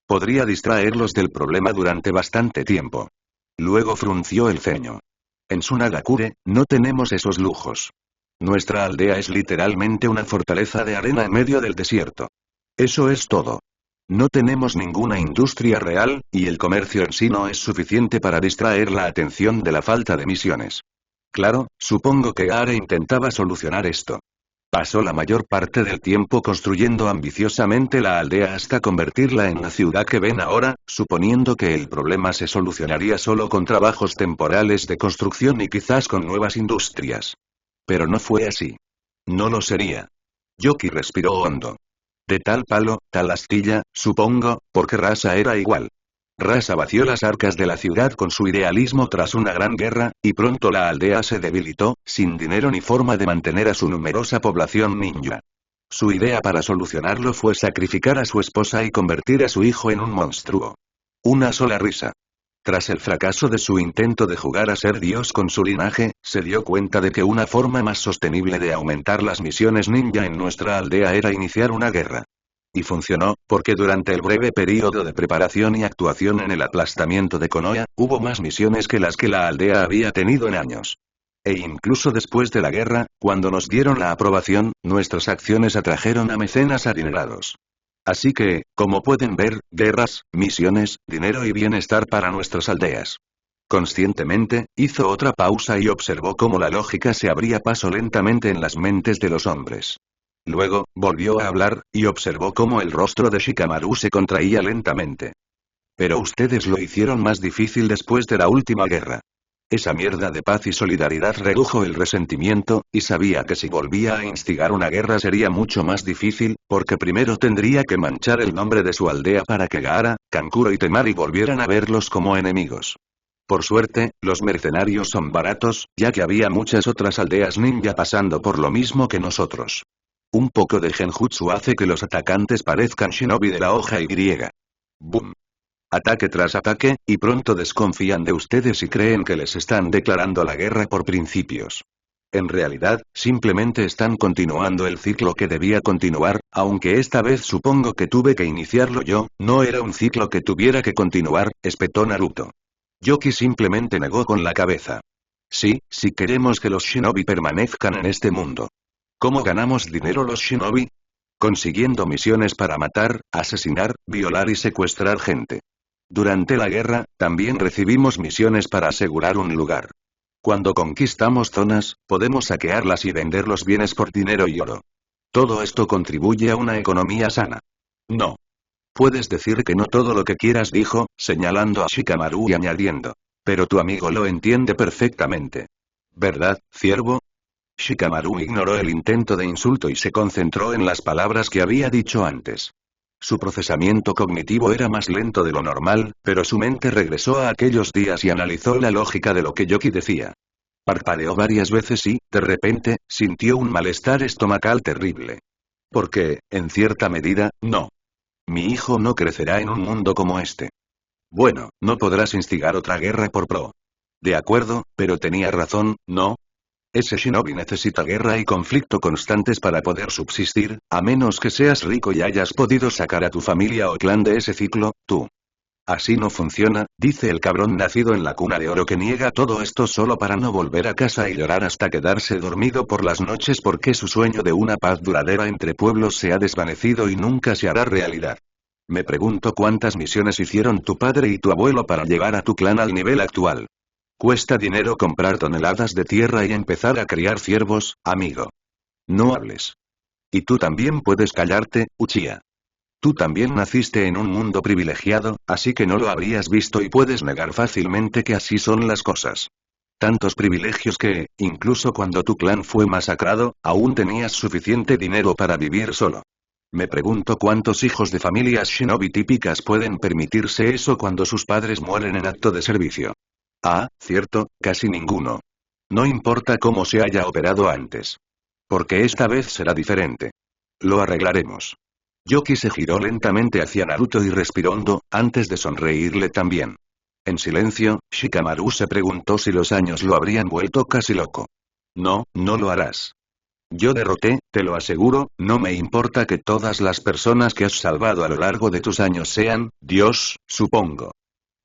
Podría distraerlos del problema durante bastante tiempo. Luego frunció el ceño. En Tsunagakure, no tenemos esos lujos. Nuestra aldea es literalmente una fortaleza de arena en medio del desierto. Eso es todo. No tenemos ninguna industria real, y el comercio en sí no es suficiente para distraer la atención de la falta de misiones. Claro, supongo que Gaara intentaba solucionar esto. Pasó la mayor parte del tiempo construyendo ambiciosamente la aldea hasta convertirla en la ciudad que ven ahora, suponiendo que el problema se solucionaría solo con trabajos temporales de construcción y quizás con nuevas industrias. Pero no fue así. No lo sería. Yoki respiró hondo. De tal palo, tal astilla, supongo, porque Rasa era igual. Rasa vació las arcas de la ciudad con su idealismo tras una gran guerra, y pronto la aldea se debilitó, sin dinero ni forma de mantener a su numerosa población ninja. Su idea para solucionarlo fue sacrificar a su esposa y convertir a su hijo en un monstruo. Una sola risa. Tras el fracaso de su intento de jugar a ser Dios con su linaje, se dio cuenta de que una forma más sostenible de aumentar las misiones ninja en nuestra aldea era iniciar una guerra. Y funcionó, porque durante el breve período de preparación y actuación en el aplastamiento de Konoha, hubo más misiones que las que la aldea había tenido en años. E incluso después de la guerra, cuando nos dieron la aprobación, nuestras acciones atrajeron a mecenas adinerados. Así que, como pueden ver, guerras, misiones, dinero y bienestar para nuestras aldeas. Conscientemente, hizo otra pausa y observó cómo la lógica se abría paso lentamente en las mentes de los hombres. Luego, volvió a hablar, y observó cómo el rostro de Shikamaru se contraía lentamente. Pero ustedes lo hicieron más difícil después de la última guerra. Esa mierda de paz y solidaridad redujo el resentimiento, y sabía que si volvía a instigar una guerra sería mucho más difícil, porque primero tendría que manchar el nombre de su aldea para que Gaara, Kankuro y Temari volvieran a verlos como enemigos. Por suerte, los mercenarios son baratos, ya que había muchas otras aldeas ninja pasando por lo mismo que nosotros. Un poco de genjutsu hace que los atacantes parezcan shinobi de la hoja Y. Boom. Ataque tras ataque, y pronto desconfían de ustedes y creen que les están declarando la guerra por principios. En realidad, simplemente están continuando el ciclo que debía continuar, aunque esta vez supongo que tuve que iniciarlo yo, no era un ciclo que tuviera que continuar, espetó Naruto. Yoki simplemente negó con la cabeza. Sí, si queremos que los shinobi permanezcan en este mundo. ¿Cómo ganamos dinero los shinobi? Consiguiendo misiones para matar, asesinar, violar y secuestrar gente. Durante la guerra, también recibimos misiones para asegurar un lugar. Cuando conquistamos zonas, podemos saquearlas y vender los bienes por dinero y oro. Todo esto contribuye a una economía sana. No. Puedes decir que no todo lo que quieras, dijo, señalando a Shikamaru y añadiendo. Pero tu amigo lo entiende perfectamente. ¿Verdad, ciervo? Shikamaru ignoró el intento de insulto y se concentró en las palabras que había dicho antes. Su procesamiento cognitivo era más lento de lo normal, pero su mente regresó a aquellos días y analizó la lógica de lo que Yoki decía. Parpadeó varias veces y, de repente, sintió un malestar estomacal terrible. Porque, en cierta medida, no. Mi hijo no crecerá en un mundo como este. Bueno, no podrás instigar otra guerra por pro. De acuerdo, pero tenía razón, ¿no? Ese shinobi necesita guerra y conflicto constantes para poder subsistir, a menos que seas rico y hayas podido sacar a tu familia o clan de ese ciclo, tú. Así no funciona, dice el cabrón nacido en la cuna de oro que niega todo esto solo para no volver a casa y llorar hasta quedarse dormido por las noches porque su sueño de una paz duradera entre pueblos se ha desvanecido y nunca se hará realidad. Me pregunto cuántas misiones hicieron tu padre y tu abuelo para llevar a tu clan al nivel actual. Cuesta dinero comprar toneladas de tierra y empezar a criar ciervos, amigo. No hables. Y tú también puedes callarte, Uchiha. Tú también naciste en un mundo privilegiado, así que no lo habrías visto y puedes negar fácilmente que así son las cosas. Tantos privilegios que, incluso cuando tu clan fue masacrado, aún tenías suficiente dinero para vivir solo. Me pregunto cuántos hijos de familias shinobi típicas pueden permitirse eso cuando sus padres mueren en acto de servicio. Ah, cierto, casi ninguno. No importa cómo se haya operado antes. Porque esta vez será diferente. Lo arreglaremos. Yoki se giró lentamente hacia Naruto y respiró hondo, antes de sonreírle también. En silencio, Shikamaru se preguntó si los años lo habrían vuelto casi loco. No, no lo harás. Yo derroté, te lo aseguro, no me importa que todas las personas que has salvado a lo largo de tus años sean, Dios, supongo.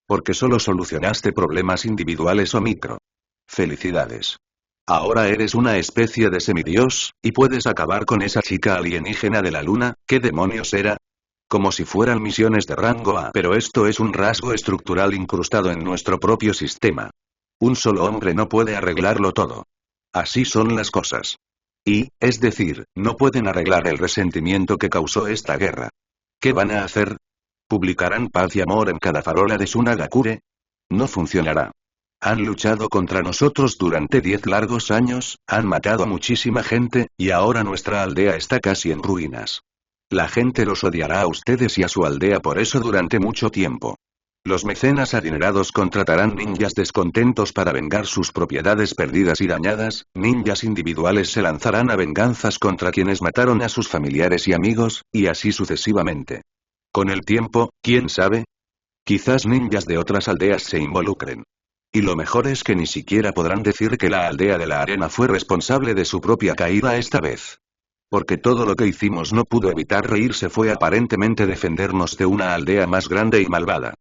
Porque solo solucionaste problemas individuales o micro. Felicidades. Ahora eres una especie de semidios, y puedes acabar con esa chica alienígena de la luna, ¿qué demonios era? Como si fueran misiones de rango A. Pero esto es un rasgo estructural incrustado en nuestro propio sistema. Un solo hombre no puede arreglarlo todo. Así son las cosas. Y, es decir, no pueden arreglar el resentimiento que causó esta guerra. ¿Qué van a hacer? ¿Publicarán paz y amor en cada farola de Sunagakure? No funcionará. Han luchado contra nosotros durante 10 largos años, han matado a muchísima gente, y ahora nuestra aldea está casi en ruinas. La gente los odiará a ustedes y a su aldea por eso durante mucho tiempo. Los mecenas adinerados contratarán ninjas descontentos para vengar sus propiedades perdidas y dañadas, ninjas individuales se lanzarán a venganzas contra quienes mataron a sus familiares y amigos, y así sucesivamente. Con el tiempo, ¿quién sabe? Quizás ninjas de otras aldeas se involucren. Y lo mejor es que ni siquiera podrán decir que la aldea de la arena fue responsable de su propia caída esta vez. Porque todo lo que hicimos no pudo evitar reírse fue aparentemente defendernos de una aldea más grande y malvada.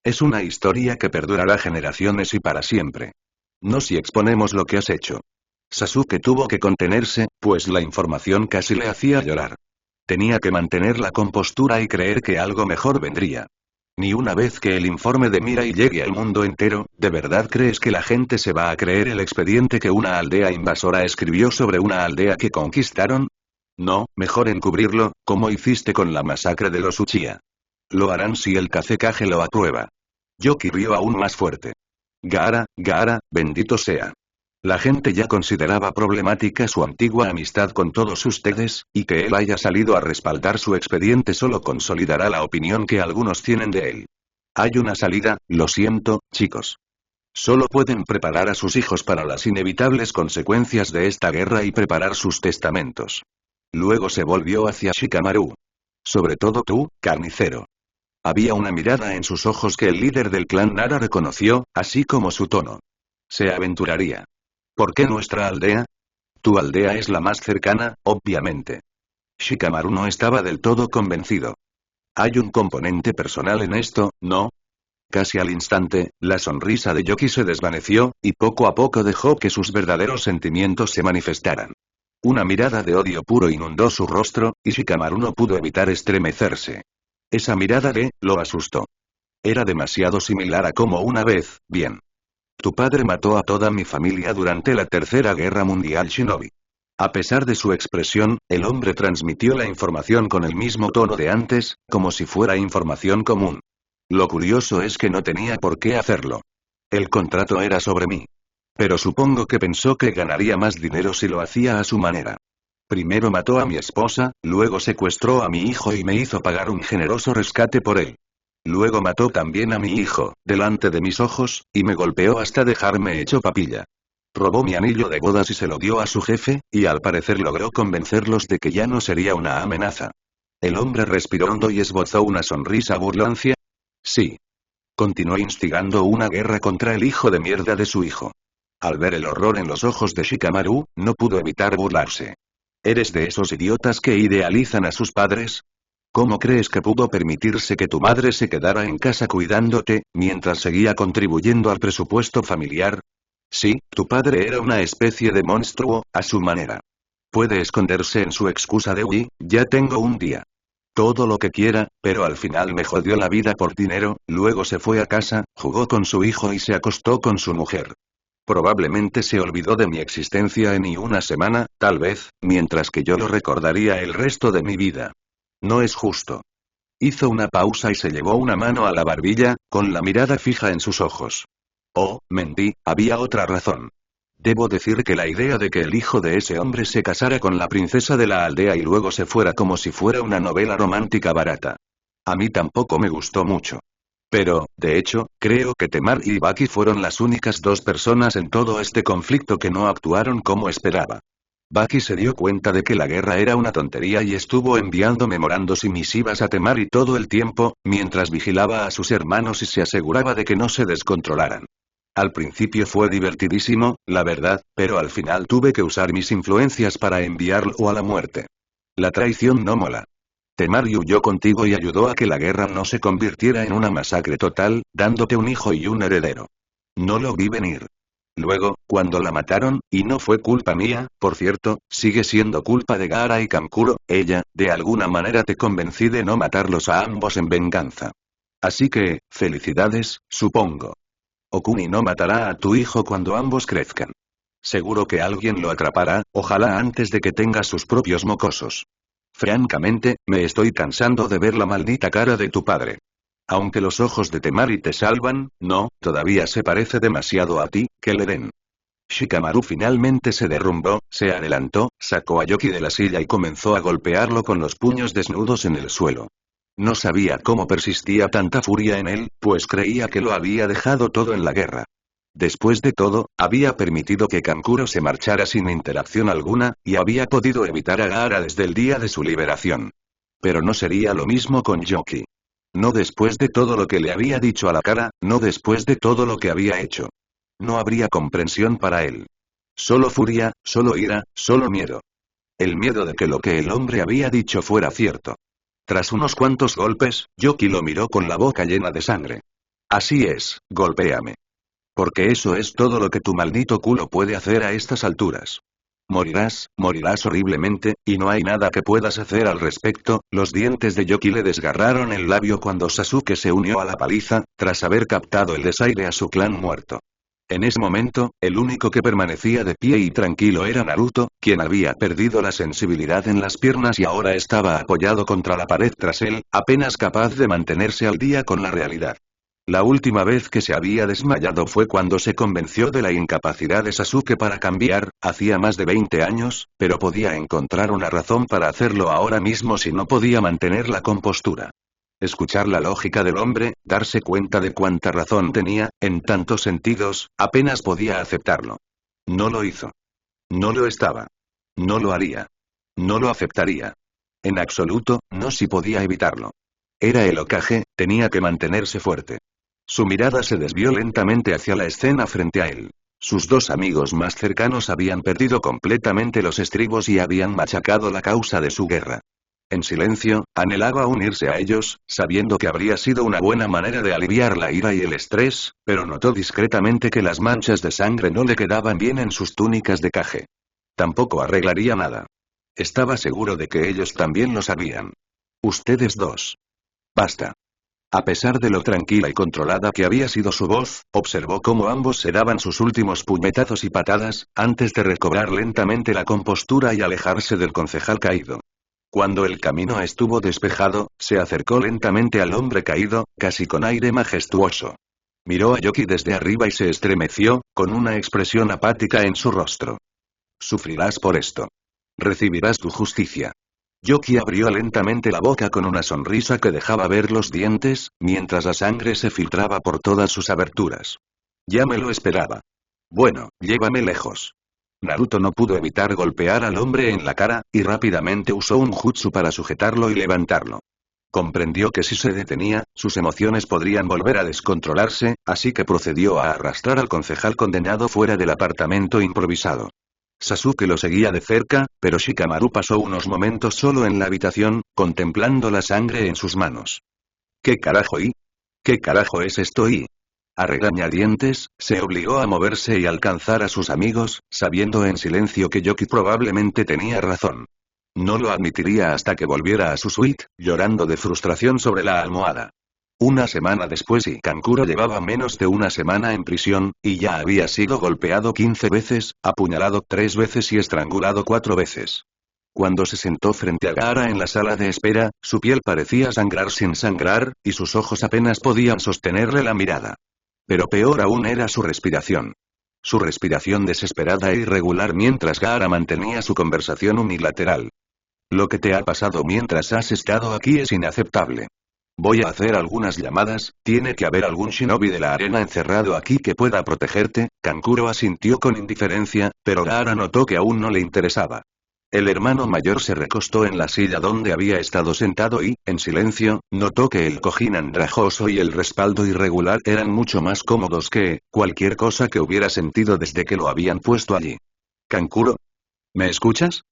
Es una historia que perdurará generaciones y para siempre. No si exponemos lo que has hecho. Sasuke tuvo que contenerse, pues la información casi le hacía llorar. Tenía que mantener la compostura y creer que algo mejor vendría. Ni una vez que el informe de Mirai llegue al mundo entero, ¿de verdad crees que la gente se va a creer el expediente que una aldea invasora escribió sobre una aldea que conquistaron? No, mejor encubrirlo, como hiciste con la masacre de los Uchiha. Lo harán si el Kazekage lo aprueba. Yoki rió aún más fuerte. Gaara, Gaara, bendito sea. La gente ya consideraba problemática su antigua amistad con todos ustedes, y que él haya salido a respaldar su expediente solo consolidará la opinión que algunos tienen de él. Hay una salida, lo siento, chicos. Solo pueden preparar a sus hijos para las inevitables consecuencias de esta guerra y preparar sus testamentos. Luego se volvió hacia Shikamaru. Sobre todo tú, carnicero. Había una mirada en sus ojos que el líder del clan Nara reconoció, así como su tono. Se aventuraría. ¿Por qué nuestra aldea? Tu aldea es la más cercana, obviamente. Shikamaru no estaba del todo convencido. Hay un componente personal en esto, ¿no? Casi al instante, la sonrisa de Yoki se desvaneció, y poco a poco dejó que sus verdaderos sentimientos se manifestaran. Una mirada de odio puro inundó su rostro, y Shikamaru no pudo evitar estremecerse. Esa mirada lo asustó. Era demasiado similar a como una vez, bien. Tu padre mató a toda mi familia durante la Tercera Guerra Mundial Shinobi. A pesar de su expresión, el hombre transmitió la información con el mismo tono de antes, como si fuera información común. Lo curioso es que no tenía por qué hacerlo. El contrato era sobre mí. Pero supongo que pensó que ganaría más dinero si lo hacía a su manera. Primero mató a mi esposa, luego secuestró a mi hijo y me hizo pagar un generoso rescate por él. Luego mató también a mi hijo, delante de mis ojos, y me golpeó hasta dejarme hecho papilla. Robó mi anillo de bodas y se lo dio a su jefe, y al parecer logró convencerlos de que ya no sería una amenaza. El hombre respiró hondo y esbozó una sonrisa burlancia. Sí. Continuó instigando una guerra contra el hijo de mierda de su hijo. Al ver el horror en los ojos de Shikamaru, no pudo evitar burlarse. ¿Eres de esos idiotas que idealizan a sus padres? ¿Cómo crees que pudo permitirse que tu madre se quedara en casa cuidándote, mientras seguía contribuyendo al presupuesto familiar? Sí, tu padre era una especie de monstruo, a su manera. Puede esconderse en su excusa de "Uy, ya tengo un día". Todo lo que quiera, pero al final me jodió la vida por dinero, luego se fue a casa, jugó con su hijo y se acostó con su mujer. Probablemente se olvidó de mi existencia en una semana, tal vez, mientras que yo lo recordaría el resto de mi vida. No es justo. Hizo una pausa y se llevó una mano a la barbilla, con la mirada fija en sus ojos. Oh, mentí, había otra razón. Debo decir que la idea de que el hijo de ese hombre se casara con la princesa de la aldea y luego se fuera como si fuera una novela romántica barata. A mí tampoco me gustó mucho. Pero, de hecho, creo que Temari y Baki fueron las únicas dos personas en todo este conflicto que no actuaron como esperaba. Baki se dio cuenta de que la guerra era una tontería y estuvo enviando memorandos y misivas a Temari todo el tiempo, mientras vigilaba a sus hermanos y se aseguraba de que no se descontrolaran. Al principio fue divertidísimo, la verdad, pero al final tuve que usar mis influencias para enviarlo a la muerte. La traición no mola. Temari huyó contigo y ayudó a que la guerra no se convirtiera en una masacre total, dándote un hijo y un heredero. No lo vi venir. Luego, cuando la mataron, y no fue culpa mía, por cierto, sigue siendo culpa de Gaara y Kankuro, ella, de alguna manera te convencí de no matarlos a ambos en venganza. Así que, felicidades, supongo. Okuni no matará a tu hijo cuando ambos crezcan. Seguro que alguien lo atrapará, ojalá antes de que tenga sus propios mocosos. Francamente, me estoy cansando de ver la maldita cara de tu padre. Aunque los ojos de Temari te salvan, no, todavía se parece demasiado a ti, que le den. Shikamaru finalmente se derrumbó, se adelantó, sacó a Yoki de la silla y comenzó a golpearlo con los puños desnudos en el suelo. No sabía cómo persistía tanta furia en él, pues creía que lo había dejado todo en la guerra. Después de todo, había permitido que Kankuro se marchara sin interacción alguna, y había podido evitar a Gaara desde el día de su liberación. Pero no sería lo mismo con Yoki. No después de todo lo que le había dicho a la cara, no después de todo lo que había hecho. No habría comprensión para él. Solo furia, solo ira, solo miedo. El miedo de que lo que el hombre había dicho fuera cierto. Tras unos cuantos golpes, Yoki lo miró con la boca llena de sangre. Así es, golpéame. Porque eso es todo lo que tu maldito culo puede hacer a estas alturas. Morirás horriblemente, y no hay nada que puedas hacer al respecto. Los dientes de Yoki le desgarraron el labio cuando Sasuke se unió a la paliza, tras haber captado el desaire a su clan muerto. En ese momento, el único que permanecía de pie y tranquilo era Naruto, quien había perdido la sensibilidad en las piernas y ahora estaba apoyado contra la pared tras él, apenas capaz de mantenerse al día con la realidad. La última vez que se había desmayado fue cuando se convenció de la incapacidad de Sasuke para cambiar, hacía más de 20 años, pero podía encontrar una razón para hacerlo ahora mismo si no podía mantener la compostura. Escuchar la lógica del hombre, darse cuenta de cuánta razón tenía, en tantos sentidos, apenas podía aceptarlo. No lo hizo. No lo estaba. No lo haría. No lo aceptaría. En absoluto, no si podía evitarlo. Era el Hokage, tenía que mantenerse fuerte. Su mirada se desvió lentamente hacia la escena frente a él. Sus dos amigos más cercanos habían perdido completamente los estribos y habían machacado la causa de su guerra. En silencio, anhelaba unirse a ellos, sabiendo que habría sido una buena manera de aliviar la ira y el estrés, pero notó discretamente que las manchas de sangre no le quedaban bien en sus túnicas de Kage. Tampoco arreglaría nada. Estaba seguro de que ellos también lo sabían. Ustedes dos. Basta. A pesar de lo tranquila y controlada que había sido su voz, observó cómo ambos se daban sus últimos puñetazos y patadas, antes de recobrar lentamente la compostura y alejarse del concejal caído. Cuando el camino estuvo despejado, se acercó lentamente al hombre caído, casi con aire majestuoso. Miró a Yoki desde arriba y se estremeció, con una expresión apática en su rostro. Sufrirás por esto. Recibirás tu justicia. Yoki abrió lentamente la boca con una sonrisa que dejaba ver los dientes, mientras la sangre se filtraba por todas sus aberturas. Ya me lo esperaba. Bueno, llévame lejos. Naruto no pudo evitar golpear al hombre en la cara, y rápidamente usó un jutsu para sujetarlo y levantarlo. Comprendió que si se detenía, sus emociones podrían volver a descontrolarse, así que procedió a arrastrar al concejal condenado fuera del apartamento improvisado. Sasuke lo seguía de cerca, pero Shikamaru pasó unos momentos solo en la habitación, contemplando la sangre en sus manos. ¿Qué carajo y? ¿Qué carajo es esto y? A regañadientes, se obligó a moverse y alcanzar a sus amigos, sabiendo en silencio que Yoki probablemente tenía razón. No lo admitiría hasta que volviera a su suite, llorando de frustración sobre la almohada. Una semana después y Kankuro llevaba menos de una semana en prisión, y ya había sido golpeado 15 veces, apuñalado 3 veces y estrangulado 4 veces. Cuando se sentó frente a Gaara en la sala de espera, su piel parecía sangrar sin sangrar, y sus ojos apenas podían sostenerle la mirada. Pero peor aún era su respiración. Su respiración desesperada e irregular mientras Gaara mantenía su conversación unilateral. Lo que te ha pasado mientras has estado aquí es inaceptable. Voy a hacer algunas llamadas, tiene que haber algún shinobi de la arena encerrado aquí que pueda protegerte. Kankuro asintió con indiferencia, pero Gaara notó que aún no le interesaba. El hermano mayor se recostó en la silla donde había estado sentado y, en silencio, notó que el cojín andrajoso y el respaldo irregular eran mucho más cómodos que cualquier cosa que hubiera sentido desde que lo habían puesto allí. Kankuro, ¿me escuchas?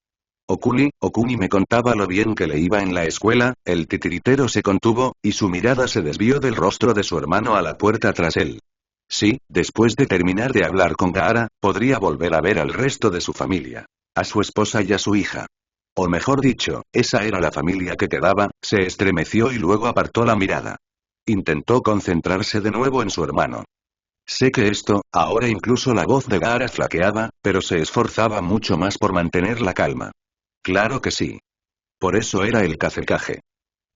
Okuni me contaba lo bien que le iba en la escuela. El titiritero se contuvo, y su mirada se desvió del rostro de su hermano a la puerta tras él. Sí, después de terminar de hablar con Gaara, podría volver a ver al resto de su familia. A su esposa y a su hija. O mejor dicho, esa era la familia que quedaba. Se estremeció y luego apartó la mirada. Intentó concentrarse de nuevo en su hermano. Sé que esto, ahora incluso la voz de Gaara flaqueaba, pero se esforzaba mucho más por mantener la calma. Claro que sí. Por eso era el Kazekage.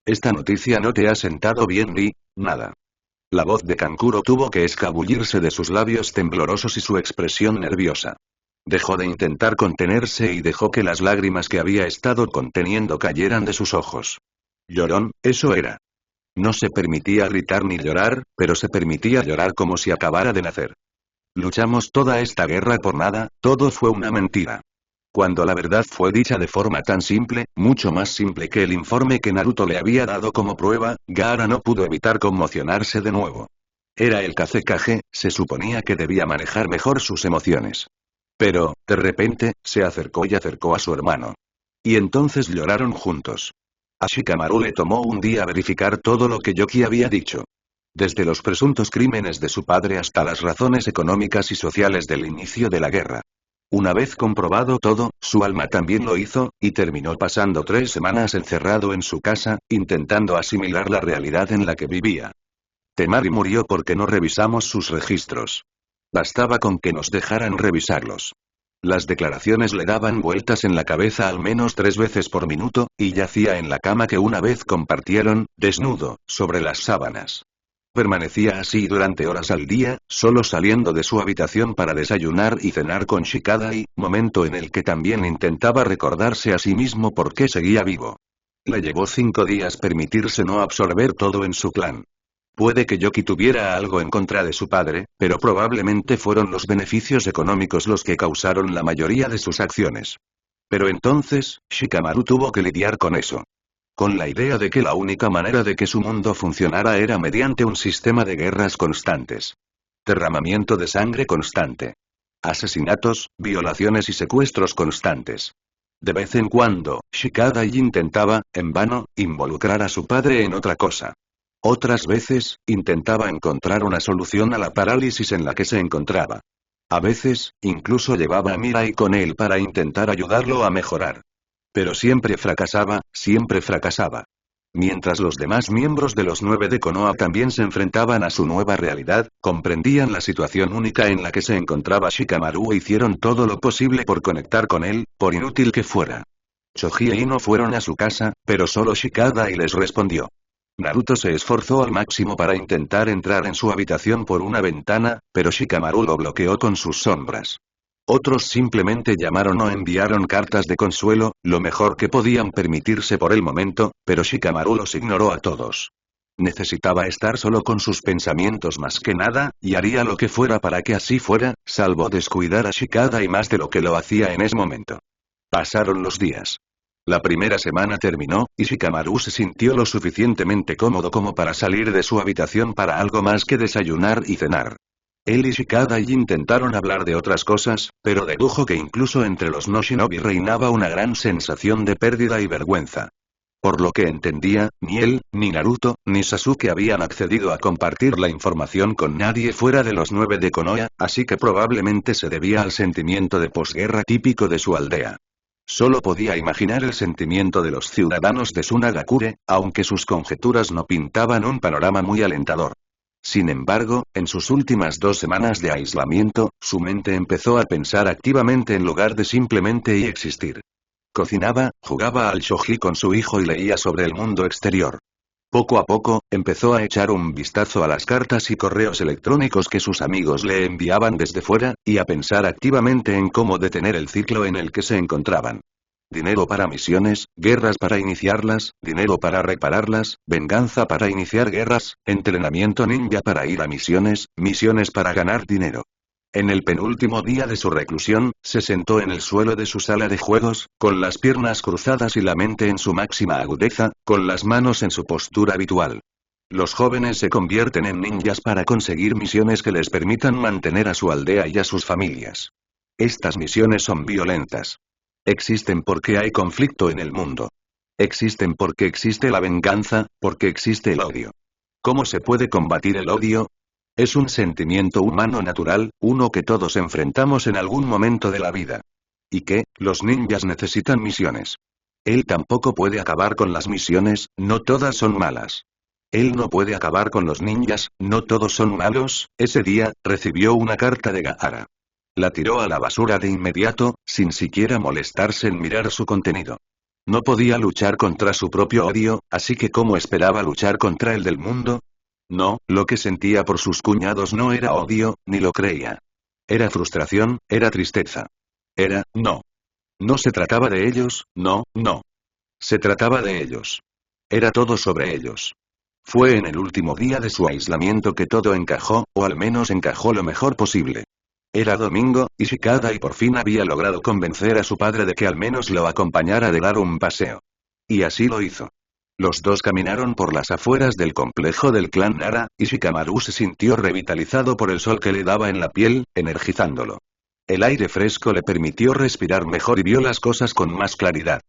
Esta noticia no te ha sentado bien ni, nada. La voz de Kankuro tuvo que escabullirse de sus labios temblorosos y su expresión nerviosa. Dejó de intentar contenerse y dejó que las lágrimas que había estado conteniendo cayeran de sus ojos. Llorón, eso era. No se permitía gritar ni llorar, pero se permitía llorar como si acabara de nacer. Luchamos toda esta guerra por nada, todo fue una mentira. Cuando la verdad fue dicha de forma tan simple, mucho más simple que el informe que Naruto le había dado como prueba, Gaara no pudo evitar conmocionarse de nuevo. Era el Kazekage, se suponía que debía manejar mejor sus emociones. Pero, de repente, se acercó y acercó a su hermano. Y entonces lloraron juntos. A Shikamaru le tomó un día verificar todo lo que Yoki había dicho. Desde los presuntos crímenes de su padre hasta las razones económicas y sociales del inicio de la guerra. Una vez comprobado todo, su alma también lo hizo, y terminó pasando 3 semanas encerrado en su casa, intentando asimilar la realidad en la que vivía. Temari murió porque no revisamos sus registros. Bastaba con que nos dejaran revisarlos. Las declaraciones le daban vueltas en la cabeza al menos 3 veces por minuto, y yacía en la cama que una vez compartieron, desnudo, sobre las sábanas. Permanecía así durante horas al día, solo saliendo de su habitación para desayunar y cenar con Shikadai, momento en el que también intentaba recordarse a sí mismo por qué seguía vivo. Le llevó 5 días permitirse no absorber todo en su clan. Puede que Yoki tuviera algo en contra de su padre, pero probablemente fueron los beneficios económicos los que causaron la mayoría de sus acciones. Pero entonces, Shikamaru tuvo que lidiar con eso. Con la idea de que la única manera de que su mundo funcionara era mediante un sistema de guerras constantes. Derramamiento de sangre constante. Asesinatos, violaciones y secuestros constantes. De vez en cuando, Shikadai intentaba, en vano, involucrar a su padre en otra cosa. Otras veces, intentaba encontrar una solución a la parálisis en la que se encontraba. A veces, incluso llevaba a Mirai con él para intentar ayudarlo a mejorar. Pero siempre fracasaba, siempre fracasaba. Mientras los demás miembros de los 9 de Konoha también se enfrentaban a su nueva realidad, comprendían la situación única en la que se encontraba Shikamaru e hicieron todo lo posible por conectar con él, por inútil que fuera. Choji e Ino fueron a su casa, pero solo Shikadai les respondió. Naruto se esforzó al máximo para intentar entrar en su habitación por una ventana, pero Shikamaru lo bloqueó con sus sombras. Otros simplemente llamaron o enviaron cartas de consuelo, lo mejor que podían permitirse por el momento, pero Shikamaru los ignoró a todos. Necesitaba estar solo con sus pensamientos más que nada, y haría lo que fuera para que así fuera, salvo descuidar a Shikadai más de lo que lo hacía en ese momento. Pasaron los días. La primera semana terminó, y Shikamaru se sintió lo suficientemente cómodo como para salir de su habitación para algo más que desayunar y cenar. Él y Shikadai intentaron hablar de otras cosas, pero dedujo que incluso entre los no shinobi reinaba una gran sensación de pérdida y vergüenza. Por lo que entendía, ni él, ni Naruto, ni Sasuke habían accedido a compartir la información con nadie fuera de los 9 de Konoha, así que probablemente se debía al sentimiento de posguerra típico de su aldea. Solo podía imaginar el sentimiento de los ciudadanos de Sunagakure, aunque sus conjeturas no pintaban un panorama muy alentador. Sin embargo, en sus últimas 2 semanas de aislamiento, su mente empezó a pensar activamente en lugar de simplemente y existir. Cocinaba, jugaba al shogi con su hijo y leía sobre el mundo exterior. Poco a poco, empezó a echar un vistazo a las cartas y correos electrónicos que sus amigos le enviaban desde fuera, y a pensar activamente en cómo detener el ciclo en el que se encontraban. Dinero para misiones, guerras para iniciarlas, dinero para repararlas, venganza para iniciar guerras, entrenamiento ninja para ir a misiones, misiones para ganar dinero. En el penúltimo día de su reclusión, se sentó en el suelo de su sala de juegos, con las piernas cruzadas y la mente en su máxima agudeza, con las manos en su postura habitual. Los jóvenes se convierten en ninjas para conseguir misiones que les permitan mantener a su aldea y a sus familias. Estas misiones son violentas. Existen porque hay conflicto en el mundo. Existen porque existe la venganza, porque existe el odio. ¿Cómo se puede combatir el odio? Es un sentimiento humano natural, uno que todos enfrentamos en algún momento de la vida. ¿Y qué? Los ninjas necesitan misiones. Él tampoco puede acabar con las misiones, no todas son malas. Él no puede acabar con los ninjas, no todos son malos. Ese día, recibió una carta de Gaara. La tiró a la basura de inmediato, sin siquiera molestarse en mirar su contenido. No podía luchar contra su propio odio, así que ¿cómo esperaba luchar contra el del mundo? No, lo que sentía por sus cuñados no era odio, ni lo creía. Era frustración, era tristeza. No. No se trataba de ellos, no, no. Se trataba de ellos. Era todo sobre ellos. Fue en el último día de su aislamiento que todo encajó, o al menos encajó lo mejor posible. Era domingo, y Shikadai por fin había logrado convencer a su padre de que al menos lo acompañara de dar un paseo. Y así lo hizo. Los dos caminaron por las afueras del complejo del clan Nara, y Shikamaru se sintió revitalizado por el sol que le daba en la piel, energizándolo. El aire fresco le permitió respirar mejor y vio las cosas con más claridad.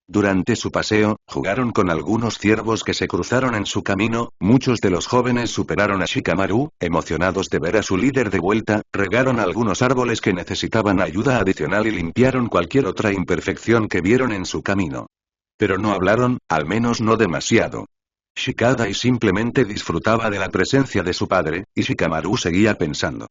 Durante su paseo, jugaron con algunos ciervos que se cruzaron en su camino, muchos de los jóvenes superaron a Shikamaru, emocionados de ver a su líder de vuelta, regaron algunos árboles que necesitaban ayuda adicional y limpiaron cualquier otra imperfección que vieron en su camino. Pero no hablaron, al menos no demasiado. Shikadai simplemente disfrutaba de la presencia de su padre, y Shikamaru seguía pensando.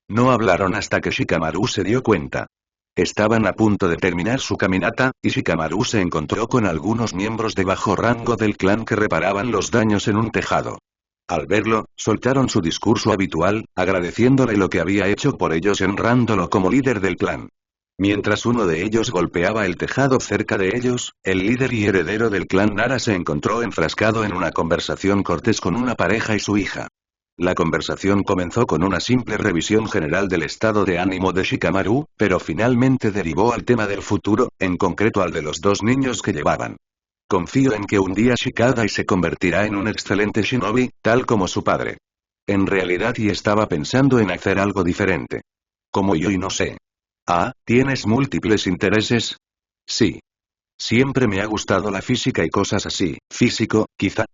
No hablaron hasta que Shikamaru se dio cuenta. Estaban a punto de terminar su caminata, y Shikamaru se encontró con algunos miembros de bajo rango del clan que reparaban los daños en un tejado. Al verlo, soltaron su discurso habitual, agradeciéndole lo que había hecho por ellos y honrándolo como líder del clan. Mientras uno de ellos golpeaba el tejado cerca de ellos, el líder y heredero del clan Nara se encontró enfrascado en una conversación cortés con una pareja y su hija. La conversación comenzó con una simple revisión general del estado de ánimo de Shikamaru, pero finalmente derivó al tema del futuro, en concreto al de los 2 niños que llevaban. Confío en que un día Shikadai se convertirá en un excelente shinobi, tal como su padre. En realidad y estaba pensando en hacer algo diferente. Como yo y no sé. Ah, ¿tienes múltiples intereses? Sí. Siempre me ha gustado la física y cosas así, físico, quizá.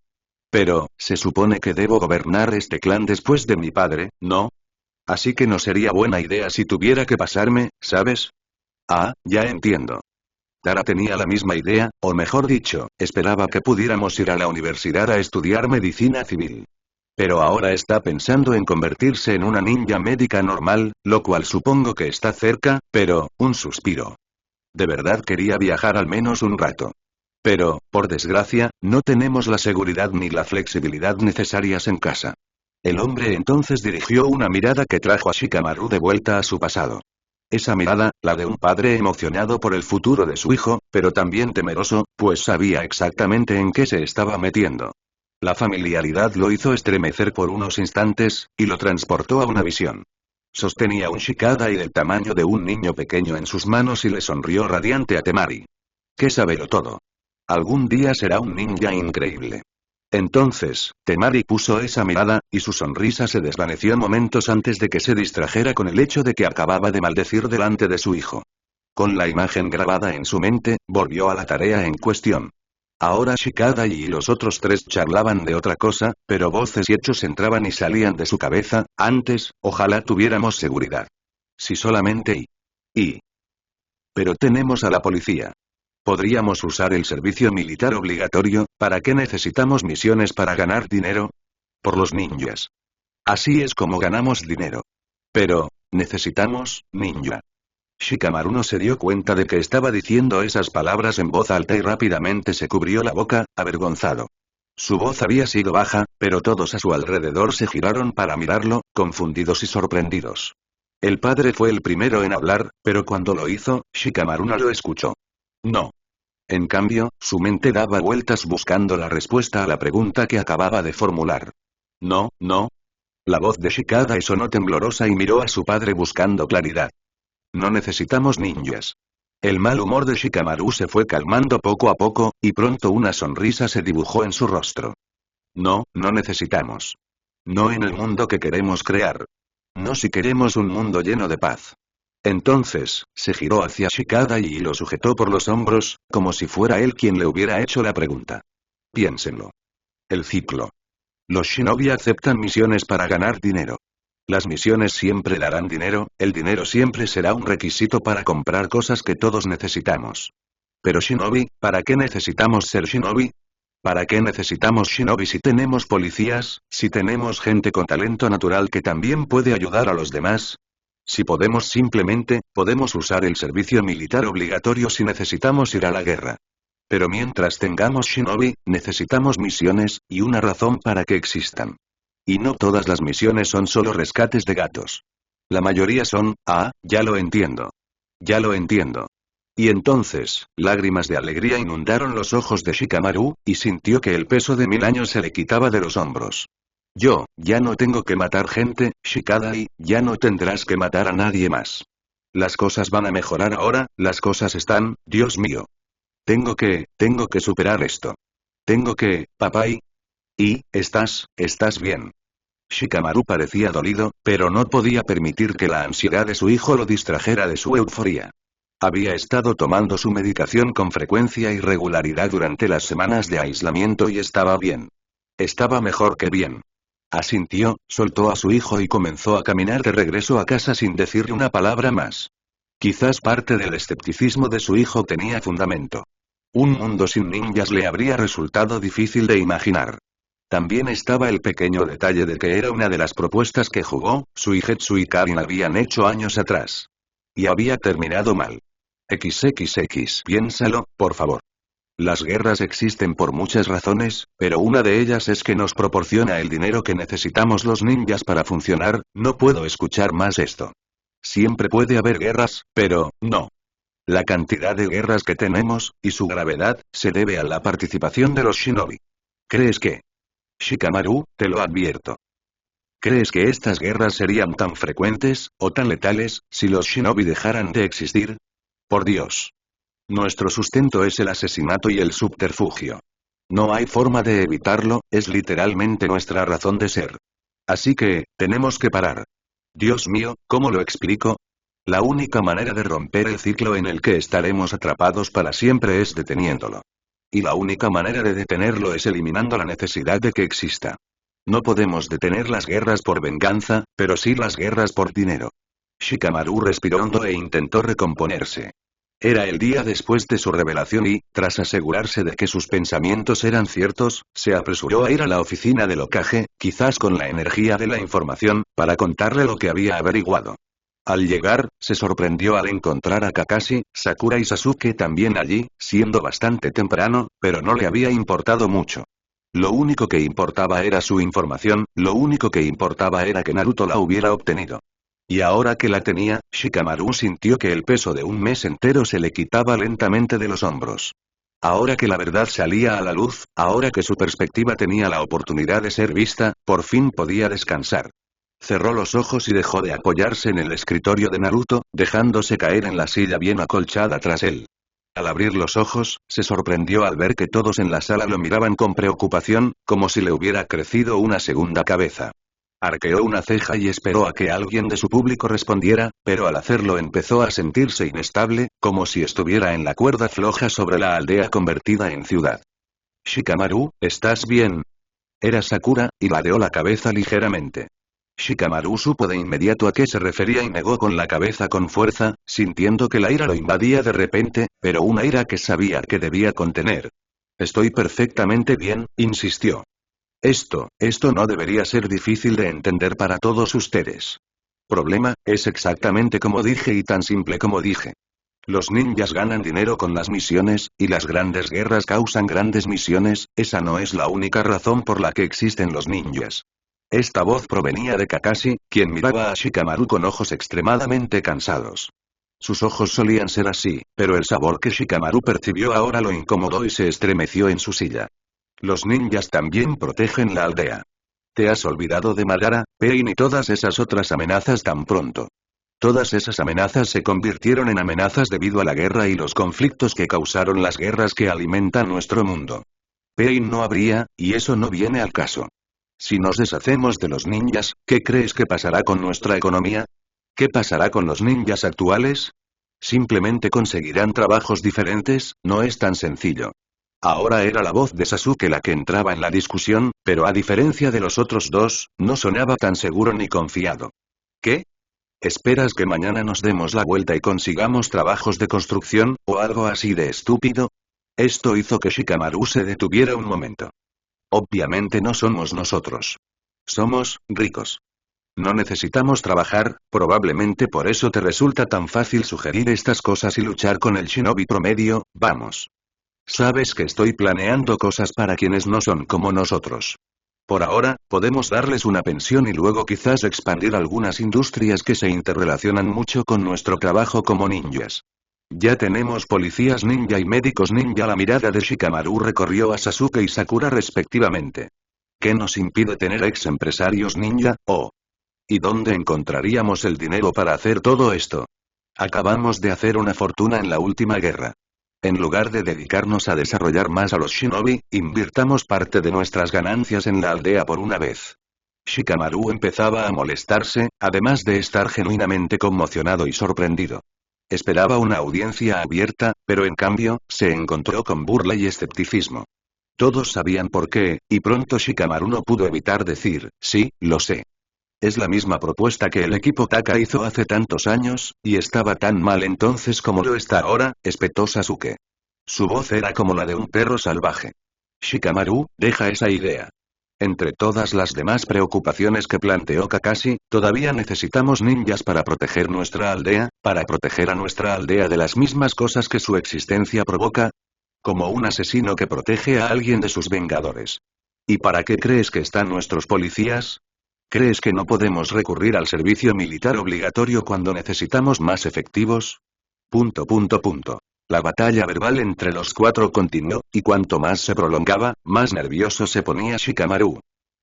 Pero, se supone que debo gobernar este clan después de mi padre, ¿no? Así que no sería buena idea si tuviera que pasarme, ¿sabes? Ah, ya entiendo. Tara tenía la misma idea, o mejor dicho, esperaba que pudiéramos ir a la universidad a estudiar medicina civil. Pero ahora está pensando en convertirse en una ninja médica normal, lo cual supongo que está cerca, pero, un suspiro. De verdad quería viajar al menos un rato. Pero, por desgracia, no tenemos la seguridad ni la flexibilidad necesarias en casa. El hombre entonces dirigió una mirada que trajo a Shikamaru de vuelta a su pasado. Esa mirada, la de un padre emocionado por el futuro de su hijo, pero también temeroso, pues sabía exactamente en qué se estaba metiendo. La familiaridad lo hizo estremecer por unos instantes, y lo transportó a una visión. Sostenía un Shikadai del tamaño de un niño pequeño en sus manos y le sonrió radiante a Temari. ¡Qué saberlo todo! Algún día será un ninja increíble. Entonces, Temari puso esa mirada, y su sonrisa se desvaneció momentos antes de que se distrajera con el hecho de que acababa de maldecir delante de su hijo. Con la imagen grabada en su mente, volvió a la tarea en cuestión. Ahora Shikada y los otros tres charlaban de otra cosa, pero voces y hechos entraban y salían de su cabeza. Antes, ojalá tuviéramos seguridad. Si solamente y. Pero tenemos a la policía. ¿Podríamos usar el servicio militar obligatorio? ¿Para qué necesitamos misiones para ganar dinero? Por los ninjas. Así es como ganamos dinero. Pero, necesitamos, ninja. Shikamaru no se dio cuenta de que estaba diciendo esas palabras en voz alta y rápidamente se cubrió la boca, avergonzado. Su voz había sido baja, pero todos a su alrededor se giraron para mirarlo, confundidos y sorprendidos. El padre fue el primero en hablar, pero cuando lo hizo, Shikamaru no lo escuchó. No. En cambio, su mente daba vueltas buscando la respuesta a la pregunta que acababa de formular. No, no. La voz de Shikada sonó temblorosa y miró a su padre buscando claridad. No necesitamos ninjas. El mal humor de Shikamaru se fue calmando poco a poco, y pronto una sonrisa se dibujó en su rostro. No, no necesitamos. No en el mundo que queremos crear. No si queremos un mundo lleno de paz. Entonces, se giró hacia Shikada y lo sujetó por los hombros, como si fuera él quien le hubiera hecho la pregunta. Piénsenlo. El ciclo. Los shinobi aceptan misiones para ganar dinero. Las misiones siempre darán dinero, el dinero siempre será un requisito para comprar cosas que todos necesitamos. Pero shinobi, ¿para qué necesitamos ser shinobi? ¿Para qué necesitamos shinobi si tenemos policías, si tenemos gente con talento natural que también puede ayudar a los demás? Si podemos usar el servicio militar obligatorio si necesitamos ir a la guerra. Pero mientras tengamos shinobi, necesitamos misiones, y una razón para que existan. Y no todas las misiones son solo rescates de gatos. La mayoría son, ya lo entiendo. Ya lo entiendo. Y entonces, lágrimas de alegría inundaron los ojos de Shikamaru, y sintió que el peso de 1000 años se le quitaba de los hombros. Ya no tengo que matar gente, Shikada, y ya no tendrás que matar a nadie más. Las cosas van a mejorar ahora, las cosas están, Dios mío. Tengo que superar esto. Papá estás bien. Shikamaru parecía dolido, pero no podía permitir que la ansiedad de su hijo lo distrajera de su euforía. Había estado tomando su medicación con frecuencia y regularidad durante las semanas de aislamiento y estaba bien. Estaba mejor que bien. Asintió, soltó a su hijo y comenzó a caminar de regreso a casa sin decirle una palabra más. Quizás parte del escepticismo de su hijo tenía fundamento. Un mundo sin ninjas le habría resultado difícil de imaginar. También estaba el pequeño detalle de que era una de las propuestas que Suigetsu y Karin habían hecho años atrás. Y había terminado mal. XXX. Piénsalo, por favor. Las guerras existen por muchas razones, pero una de ellas es que nos proporciona el dinero que necesitamos los ninjas para funcionar. No puedo escuchar más esto. Siempre puede haber guerras, pero, no. La cantidad de guerras que tenemos, y su gravedad, se debe a la participación de los shinobi. ¿Crees que? Shikamaru, te lo advierto. ¿Crees que estas guerras serían tan frecuentes, o tan letales, si los shinobi dejaran de existir? Por Dios. Nuestro sustento es el asesinato y el subterfugio. No hay forma de evitarlo, es literalmente nuestra razón de ser. Así que, tenemos que parar. Dios mío, ¿cómo lo explico? La única manera de romper el ciclo en el que estaremos atrapados para siempre es deteniéndolo. Y la única manera de detenerlo es eliminando la necesidad de que exista. No podemos detener las guerras por venganza, pero sí las guerras por dinero. Shikamaru respiró hondo e intentó recomponerse. Era el día después de su revelación y, tras asegurarse de que sus pensamientos eran ciertos, se apresuró a ir a la oficina del Hokage, quizás con la energía de la información, para contarle lo que había averiguado. Al llegar, se sorprendió al encontrar a Kakashi, Sakura y Sasuke también allí, siendo bastante temprano, pero no le había importado mucho. Lo único que importaba era su información, lo único que importaba era que Naruto la hubiera obtenido. Y ahora que la tenía, Shikamaru sintió que el peso de un mes entero se le quitaba lentamente de los hombros. Ahora que la verdad salía a la luz, ahora que su perspectiva tenía la oportunidad de ser vista, por fin podía descansar. Cerró los ojos y dejó de apoyarse en el escritorio de Naruto, dejándose caer en la silla bien acolchada tras él. Al abrir los ojos, se sorprendió al ver que todos en la sala lo miraban con preocupación, como si le hubiera crecido una segunda cabeza. Arqueó una ceja y esperó a que alguien de su público respondiera, pero al hacerlo empezó a sentirse inestable, como si estuviera en la cuerda floja sobre la aldea convertida en ciudad. Shikamaru, ¿estás bien? Era Sakura, y ladeó la cabeza ligeramente. Shikamaru supo de inmediato a qué se refería y negó con la cabeza con fuerza, sintiendo que la ira lo invadía de repente, pero una ira que sabía que debía contener. Estoy perfectamente bien, insistió. Esto no debería ser difícil de entender para todos ustedes. Problema, es exactamente como dije y tan simple como dije. Los ninjas ganan dinero con las misiones, y las grandes guerras causan grandes misiones, esa no es la única razón por la que existen los ninjas. Esta voz provenía de Kakashi, quien miraba a Shikamaru con ojos extremadamente cansados. Sus ojos solían ser así, pero el sabor que Shikamaru percibió ahora lo incomodó y se estremeció en su silla. Los ninjas también protegen la aldea. ¿Te has olvidado de Madara, Pain y todas esas otras amenazas tan pronto? Todas esas amenazas se convirtieron en amenazas debido a la guerra y los conflictos que causaron las guerras que alimentan nuestro mundo. Pain no habría, y eso no viene al caso. Si nos deshacemos de los ninjas, ¿qué crees que pasará con nuestra economía? ¿Qué pasará con los ninjas actuales? Simplemente conseguirán trabajos diferentes, no es tan sencillo. Ahora era la voz de Sasuke la que entraba en la discusión, pero a diferencia de los otros dos, no sonaba tan seguro ni confiado. ¿Qué? ¿Esperas que mañana nos demos la vuelta y consigamos trabajos de construcción, o algo así de estúpido? Esto hizo que Shikamaru se detuviera un momento. Obviamente no somos nosotros. Somos ricos. No necesitamos trabajar, probablemente por eso te resulta tan fácil sugerir estas cosas y luchar con el shinobi promedio, vamos. Sabes que estoy planeando cosas para quienes no son como nosotros. Por ahora, podemos darles una pensión y luego quizás expandir algunas industrias que se interrelacionan mucho con nuestro trabajo como ninjas. Ya tenemos policías ninja y médicos ninja. La mirada de Shikamaru recorrió a Sasuke y Sakura respectivamente. ¿Qué nos impide tener ex empresarios ninja, oh? ¿Y dónde encontraríamos el dinero para hacer todo esto? Acabamos de hacer una fortuna en la última guerra. En lugar de dedicarnos a desarrollar más a los shinobi, invirtamos parte de nuestras ganancias en la aldea por una vez. Shikamaru empezaba a molestarse, además de estar genuinamente conmocionado y sorprendido. Esperaba una audiencia abierta, pero en cambio, se encontró con burla y escepticismo. Todos sabían por qué, y pronto Shikamaru no pudo evitar decir, sí, lo sé. Es la misma propuesta que el equipo Taka hizo hace tantos años, y estaba tan mal entonces como lo está ahora, espetó Sasuke. Su voz era como la de un perro salvaje. Shikamaru, deja esa idea. Entre todas las demás preocupaciones que planteó Kakashi, todavía necesitamos ninjas para proteger nuestra aldea, para proteger a nuestra aldea de las mismas cosas que su existencia provoca. Como un asesino que protege a alguien de sus vengadores. ¿Y para qué crees que están nuestros policías? ¿Crees que no podemos recurrir al servicio militar obligatorio cuando necesitamos más efectivos? ... La batalla verbal entre los cuatro continuó, y cuanto más se prolongaba, más nervioso se ponía Shikamaru.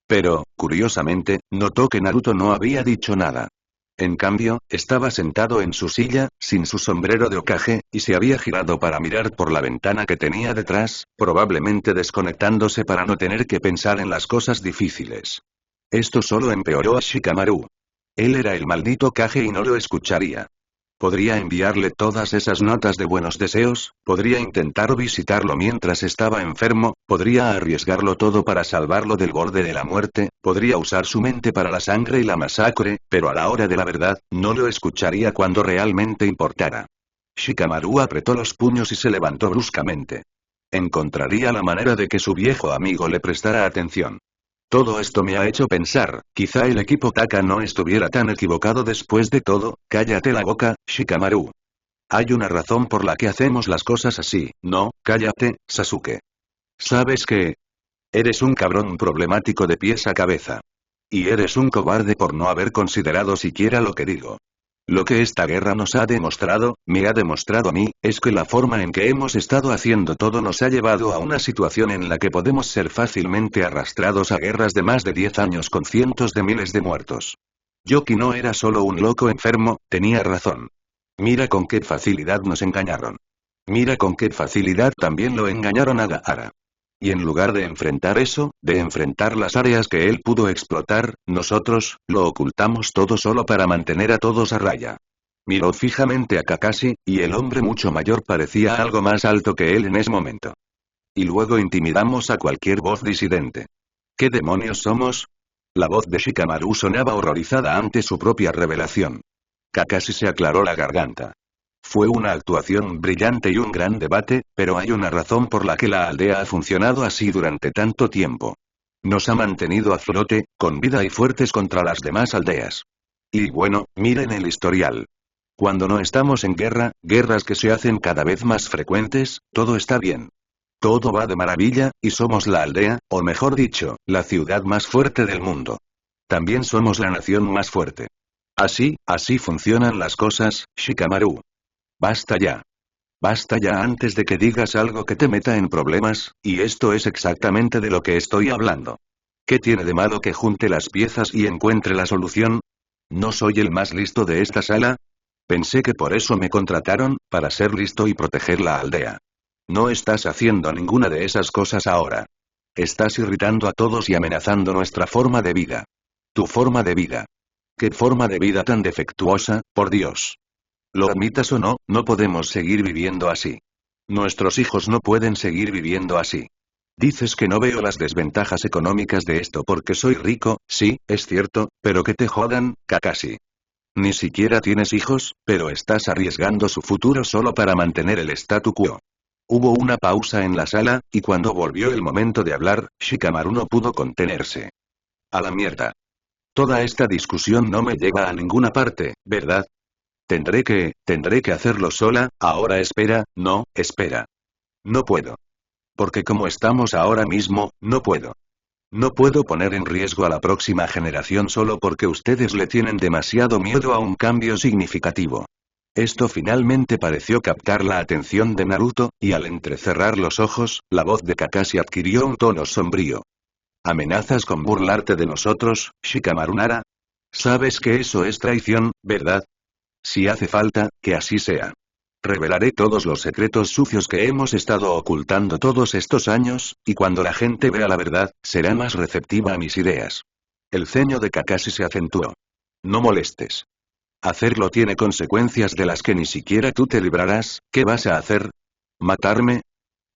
Pero, curiosamente, notó que Naruto no había dicho nada. En cambio, estaba sentado en su silla, sin su sombrero de Hokage, y se había girado para mirar por la ventana que tenía detrás, probablemente desconectándose para no tener que pensar en las cosas difíciles. Esto solo empeoró a Shikamaru. Él era el maldito Kage y no lo escucharía. Podría enviarle todas esas notas de buenos deseos, podría intentar visitarlo mientras estaba enfermo, podría arriesgarlo todo para salvarlo del borde de la muerte, podría usar su mente para la sangre y la masacre, pero a la hora de la verdad, no lo escucharía cuando realmente importara. Shikamaru apretó los puños y se levantó bruscamente. Encontraría la manera de que su viejo amigo le prestara atención. Todo esto me ha hecho pensar, quizá el equipo Taka no estuviera tan equivocado después de todo. Cállate la boca, Shikamaru. Hay una razón por la que hacemos las cosas así, ¿no? Cállate, Sasuke. ¿Sabes qué? Eres un cabrón problemático de pies a cabeza. Y eres un cobarde por no haber considerado siquiera lo que digo. Lo que esta guerra nos ha demostrado, me ha demostrado a mí, es que la forma en que hemos estado haciendo todo nos ha llevado a una situación en la que podemos ser fácilmente arrastrados a guerras de más de 10 años con cientos de miles de muertos. Yoki no era solo un loco enfermo, tenía razón. Mira con qué facilidad nos engañaron. Mira con qué facilidad también lo engañaron a Gaara. Y en lugar de enfrentar eso, de enfrentar las áreas que él pudo explotar, nosotros, lo ocultamos todo solo para mantener a todos a raya. Miró fijamente a Kakashi, y el hombre mucho mayor parecía algo más alto que él en ese momento. Y luego intimidamos a cualquier voz disidente. ¿Qué demonios somos? La voz de Shikamaru sonaba horrorizada ante su propia revelación. Kakashi se aclaró la garganta. Fue una actuación brillante y un gran debate, pero hay una razón por la que la aldea ha funcionado así durante tanto tiempo. Nos ha mantenido a flote, con vida y fuertes contra las demás aldeas. Y bueno, miren el historial. Cuando no estamos en guerra, guerras que se hacen cada vez más frecuentes, todo está bien. Todo va de maravilla, y somos la aldea, o mejor dicho, la ciudad más fuerte del mundo. También somos la nación más fuerte. Así funcionan las cosas, Shikamaru. Basta ya. Basta ya antes de que digas algo que te meta en problemas, y esto es exactamente de lo que estoy hablando. ¿Qué tiene de malo que junte las piezas y encuentre la solución? ¿No soy el más listo de esta sala? Pensé que por eso me contrataron, para ser listo y proteger la aldea. No estás haciendo ninguna de esas cosas ahora. Estás irritando a todos y amenazando nuestra forma de vida. Tu forma de vida. ¿Qué forma de vida tan defectuosa, por Dios? Lo admitas o no, no podemos seguir viviendo así. Nuestros hijos no pueden seguir viviendo así. Dices que no veo las desventajas económicas de esto porque soy rico, sí, es cierto, pero que te jodan, Kakashi. Ni siquiera tienes hijos, pero estás arriesgando su futuro solo para mantener el statu quo. Hubo una pausa en la sala, y cuando volvió el momento de hablar, Shikamaru no pudo contenerse. A la mierda. Toda esta discusión no me llega a ninguna parte, ¿verdad? Tendré que hacerlo sola, ahora espera, no, espera. No puedo. Porque como estamos ahora mismo, no puedo. No puedo poner en riesgo a la próxima generación solo porque ustedes le tienen demasiado miedo a un cambio significativo. Esto finalmente pareció captar la atención de Naruto, y al entrecerrar los ojos, la voz de Kakashi adquirió un tono sombrío. ¿Amenazas con burlarte de nosotros, Shikamaru Nara? Sabes que eso es traición, ¿verdad? Si hace falta, que así sea. Revelaré todos los secretos sucios que hemos estado ocultando todos estos años, y cuando la gente vea la verdad, será más receptiva a mis ideas. El ceño de Kakashi se acentuó. No molestes. Hacerlo tiene consecuencias de las que ni siquiera tú te librarás. ¿Qué vas a hacer? ¿Matarme?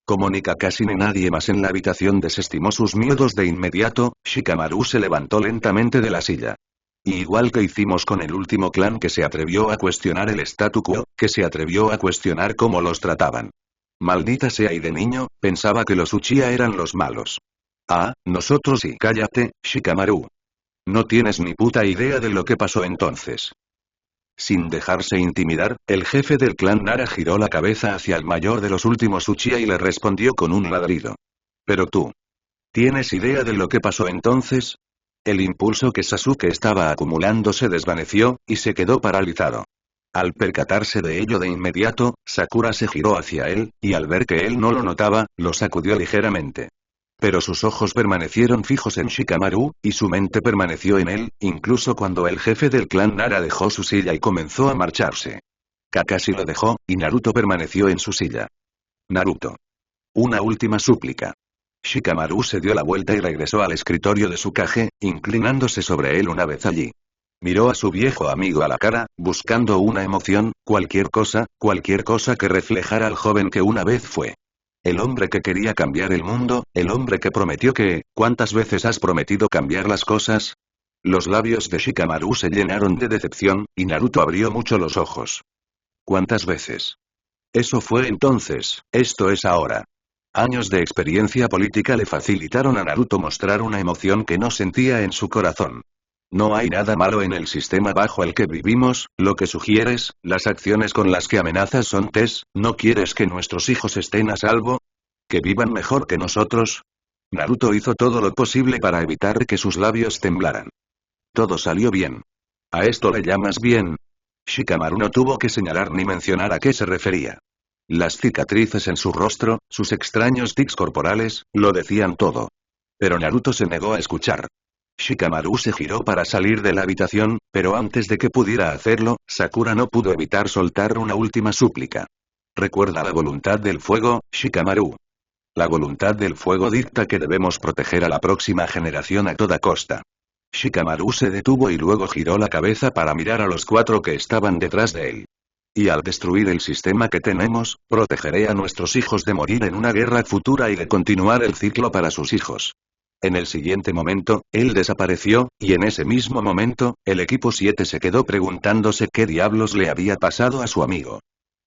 Como ni Kakashi ni nadie más en la habitación desestimó sus miedos de inmediato, Shikamaru se levantó lentamente de la silla. Y igual que hicimos con el último clan que se atrevió a cuestionar el statu quo, que se atrevió a cuestionar cómo los trataban. Maldita sea, y de niño, pensaba que los Uchiha eran los malos. Ah, nosotros sí. Cállate, Shikamaru. No tienes ni puta idea de lo que pasó entonces. Sin dejarse intimidar, el jefe del clan Nara giró la cabeza hacia el mayor de los últimos Uchiha y le respondió con un ladrido. Pero tú. ¿Tienes idea de lo que pasó entonces? El impulso que Sasuke estaba acumulando se desvaneció, y se quedó paralizado. Al percatarse de ello de inmediato, Sakura se giró hacia él, y al ver que él no lo notaba, lo sacudió ligeramente. Pero sus ojos permanecieron fijos en Shikamaru, y su mente permaneció en él, incluso cuando el jefe del clan Nara dejó su silla y comenzó a marcharse. Kakashi lo dejó, y Naruto permaneció en su silla. Naruto. Una última súplica. Shikamaru se dio la vuelta y regresó al escritorio de Tsukage, inclinándose sobre él una vez allí. Miró a su viejo amigo a la cara, buscando una emoción, cualquier cosa que reflejara al joven que una vez fue. El hombre que quería cambiar el mundo, el hombre que prometió que, ¿cuántas veces has prometido cambiar las cosas? Los labios de Shikamaru se llenaron de decepción, y Naruto abrió mucho los ojos. ¿Cuántas veces? Eso fue entonces, esto es ahora. Años de experiencia política le facilitaron a Naruto mostrar una emoción que no sentía en su corazón. No hay nada malo en el sistema bajo el que vivimos, lo que sugieres, las acciones con las que amenazas son tes, ¿no quieres que nuestros hijos estén a salvo? ¿Que vivan mejor que nosotros? Naruto hizo todo lo posible para evitar que sus labios temblaran. Todo salió bien. ¿A esto le llamas bien? Shikamaru no tuvo que señalar ni mencionar a qué se refería. Las cicatrices en su rostro, sus extraños tics corporales, lo decían todo. Pero Naruto se negó a escuchar. Shikamaru se giró para salir de la habitación, pero antes de que pudiera hacerlo, Sakura no pudo evitar soltar una última súplica. Recuerda la voluntad del fuego, Shikamaru. La voluntad del fuego dicta que debemos proteger a la próxima generación a toda costa. Shikamaru se detuvo y luego giró la cabeza para mirar a los 4 que estaban detrás de él. Y al destruir el sistema que tenemos, protegeré a nuestros hijos de morir en una guerra futura y de continuar el ciclo para sus hijos. En el siguiente momento, él desapareció, y en ese mismo momento, el equipo 7 se quedó preguntándose qué diablos le había pasado a su amigo.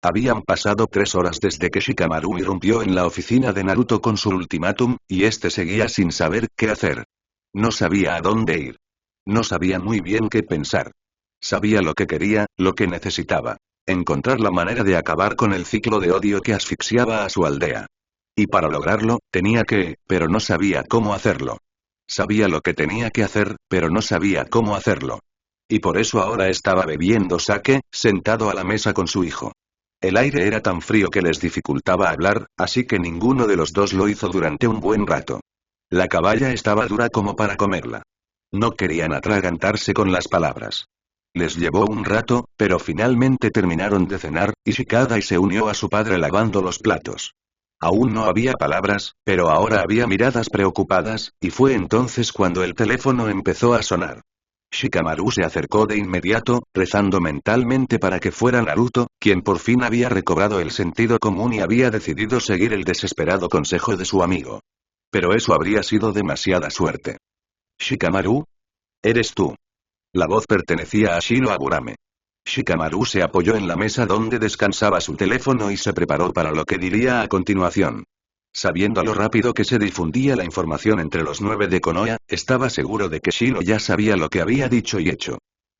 Habían pasado 3 horas desde que Shikamaru irrumpió en la oficina de Naruto con su ultimátum, y este seguía sin saber qué hacer. No sabía a dónde ir. No sabía muy bien qué pensar. Sabía lo que quería, lo que necesitaba. Encontrar la manera de acabar con el ciclo de odio que asfixiaba a su aldea. Y para lograrlo, tenía que, pero no sabía cómo hacerlo. Sabía lo que tenía que hacer, pero no sabía cómo hacerlo. Y por eso ahora estaba bebiendo sake, sentado a la mesa con su hijo. El aire era tan frío que les dificultaba hablar, así que ninguno de los dos lo hizo durante un buen rato. La caballa estaba dura como para comerla. No querían atragantarse con las palabras. Les llevó un rato, pero finalmente terminaron de cenar, y Shikadai se unió a su padre lavando los platos. Aún no había palabras, pero ahora había miradas preocupadas, y fue entonces cuando el teléfono empezó a sonar. Shikamaru se acercó de inmediato, rezando mentalmente para que fuera Naruto, quien por fin había recobrado el sentido común y había decidido seguir el desesperado consejo de su amigo. Pero eso habría sido demasiada suerte. ¿Shikamaru? ¿Eres tú? La voz pertenecía a Shino Aburame. Shikamaru se apoyó en la mesa donde descansaba su teléfono y se preparó para lo que diría a continuación. Sabiendo lo rápido que se difundía la información entre los 9 de Konoha, estaba seguro de que Shino ya sabía lo que había dicho y hecho.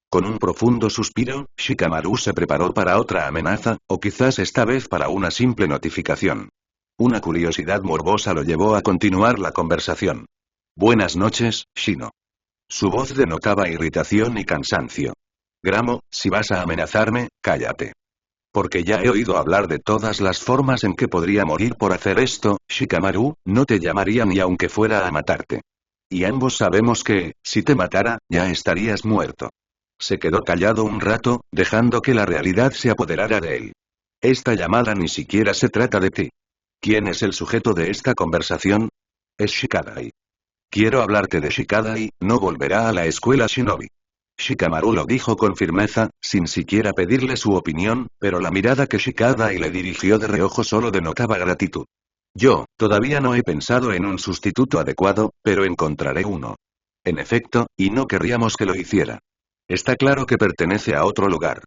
Con un profundo suspiro, Shikamaru se preparó para otra amenaza, o quizás esta vez para una simple notificación. Una curiosidad morbosa lo llevó a continuar la conversación. Buenas noches, Shino. Su voz denotaba irritación y cansancio. Gramo, si vas a amenazarme, cállate. Porque ya he oído hablar de todas las formas en que podría morir por hacer esto, Shikamaru, no te llamaría ni aunque fuera a matarte. Y ambos sabemos que, si te matara, ya estarías muerto. Se quedó callado un rato, dejando que la realidad se apoderara de él. Esta llamada ni siquiera se trata de ti. ¿Quién es el sujeto de esta conversación? Es Shikadai. Quiero hablarte de Shikadai, no volverá a la escuela Shinobi. Shikamaru lo dijo con firmeza, sin siquiera pedirle su opinión, pero la mirada que Shikadai le dirigió de reojo solo denotaba gratitud. Yo, todavía no he pensado en un sustituto adecuado, pero encontraré uno. En efecto, y no querríamos que lo hiciera. Está claro que pertenece a otro lugar.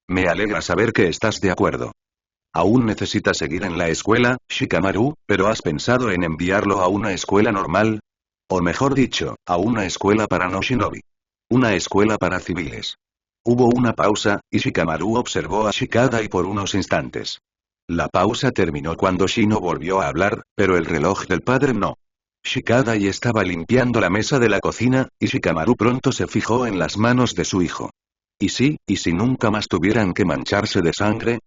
Me alegra saber que estás de acuerdo. Aún necesitas seguir en la escuela, Shikamaru, pero ¿has pensado en enviarlo a una escuela normal? O mejor dicho, a una escuela para no shinobi. Una escuela para civiles. Hubo una pausa, y Shikamaru observó a Shikadai por unos instantes. La pausa terminó cuando Shino volvió a hablar, pero el reloj del padre no. Shikadai estaba limpiando la mesa de la cocina, y Shikamaru pronto se fijó en las manos de su hijo. ¿Y si nunca más tuvieran que mancharse de sangre?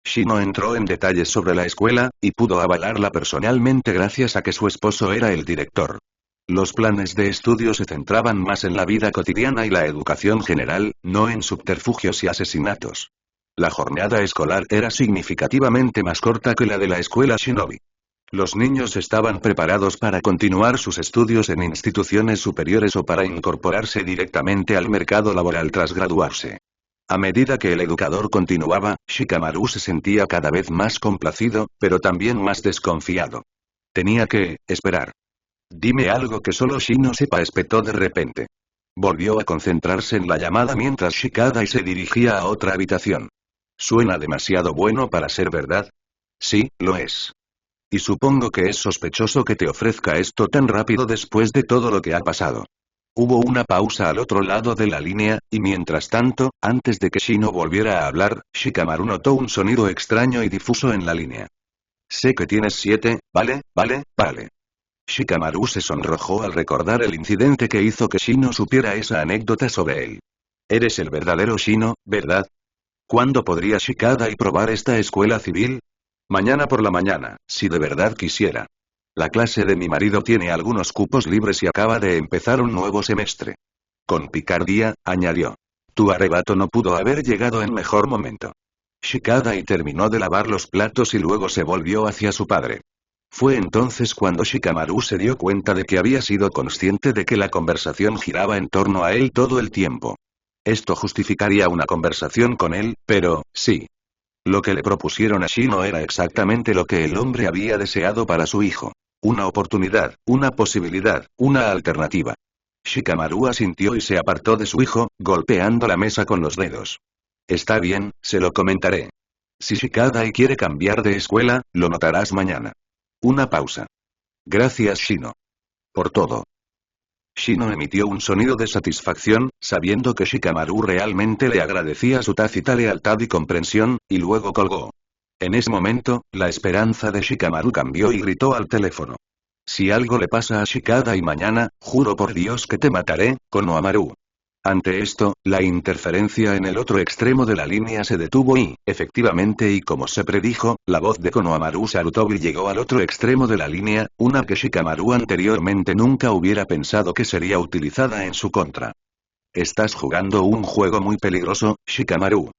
Shino entró en detalles sobre la escuela, y pudo avalarla personalmente gracias a que su esposo era el director. Los planes de estudio se centraban más en la vida cotidiana y la educación general, no en subterfugios y asesinatos. La jornada escolar era significativamente más corta que la de la escuela Shinobi. Los niños estaban preparados para continuar sus estudios en instituciones superiores o para incorporarse directamente al mercado laboral tras graduarse. A medida que el educador continuaba, Shikamaru se sentía cada vez más complacido, pero también más desconfiado. Tenía que esperar. Dime algo que solo Shino sepa, espetó de repente. Volvió a concentrarse en la llamada mientras Shikadai se dirigía a otra habitación. ¿Suena demasiado bueno para ser verdad? Sí, lo es. Y supongo que es sospechoso que te ofrezca esto tan rápido después de todo lo que ha pasado. Hubo una pausa al otro lado de la línea, y mientras tanto, antes de que Shino volviera a hablar, Shikamaru notó un sonido extraño y difuso en la línea. Sé que tienes 7, vale. Shikamaru se sonrojó al recordar el incidente que hizo que Shino supiera esa anécdota sobre él. Eres el verdadero Shino, ¿verdad? ¿Cuándo podría Shikadai probar esta escuela civil? Mañana por la mañana, si de verdad quisiera. La clase de mi marido tiene algunos cupos libres y acaba de empezar un nuevo semestre. Con picardía, añadió. Tu arrebato no pudo haber llegado en mejor momento. Shikadai terminó de lavar los platos y luego se volvió hacia su padre. Fue entonces cuando Shikamaru se dio cuenta de que había sido consciente de que la conversación giraba en torno a él todo el tiempo. Esto justificaría una conversación con él, pero, sí. Lo que le propusieron a Shino era exactamente lo que el hombre había deseado para su hijo. Una oportunidad, una posibilidad, una alternativa. Shikamaru asintió y se apartó de su hijo, golpeando la mesa con los dedos. Está bien, se lo comentaré. Si Shikadai quiere cambiar de escuela, lo notarás mañana. Una pausa. Gracias Shino. Por todo. Shino emitió un sonido de satisfacción, sabiendo que Shikamaru realmente le agradecía su tácita lealtad y comprensión, y luego colgó. En ese momento, la esperanza de Shikamaru cambió y gritó al teléfono. Si algo le pasa a Shikadai mañana, juro por Dios que te mataré, Konohamaru. Ante esto, la interferencia en el otro extremo de la línea se detuvo y, efectivamente y como se predijo, la voz de Konohamaru Sarutobi llegó al otro extremo de la línea, una que Shikamaru anteriormente nunca hubiera pensado que sería utilizada en su contra. Estás jugando un juego muy peligroso, Shikamaru.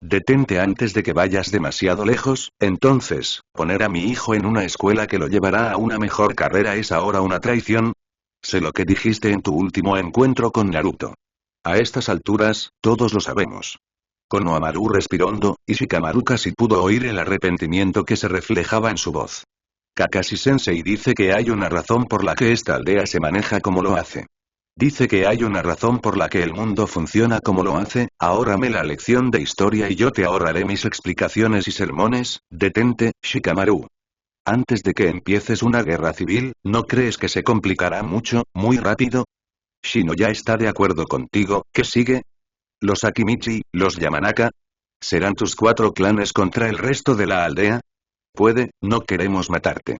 Detente antes de que vayas demasiado lejos, entonces, poner a mi hijo en una escuela que lo llevará a una mejor carrera es ahora una traición. Sé lo que dijiste en tu último encuentro con Naruto. A estas alturas, todos lo sabemos. Konohamaru respiró hondo, y Shikamaru casi pudo oír el arrepentimiento que se reflejaba en su voz. Kakashi-sensei dice que hay una razón por la que esta aldea se maneja como lo hace. Dice que hay una razón por la que el mundo funciona como lo hace, ahórrame la lección de historia y yo te ahorraré mis explicaciones y sermones, detente, Shikamaru. Antes de que empieces una guerra civil, ¿no crees que se complicará mucho, muy rápido? Shino ya está de acuerdo contigo, ¿qué sigue? ¿Los Akimichi, los Yamanaka? ¿Serán tus 4 clanes contra el resto de la aldea? Puede, no queremos matarte.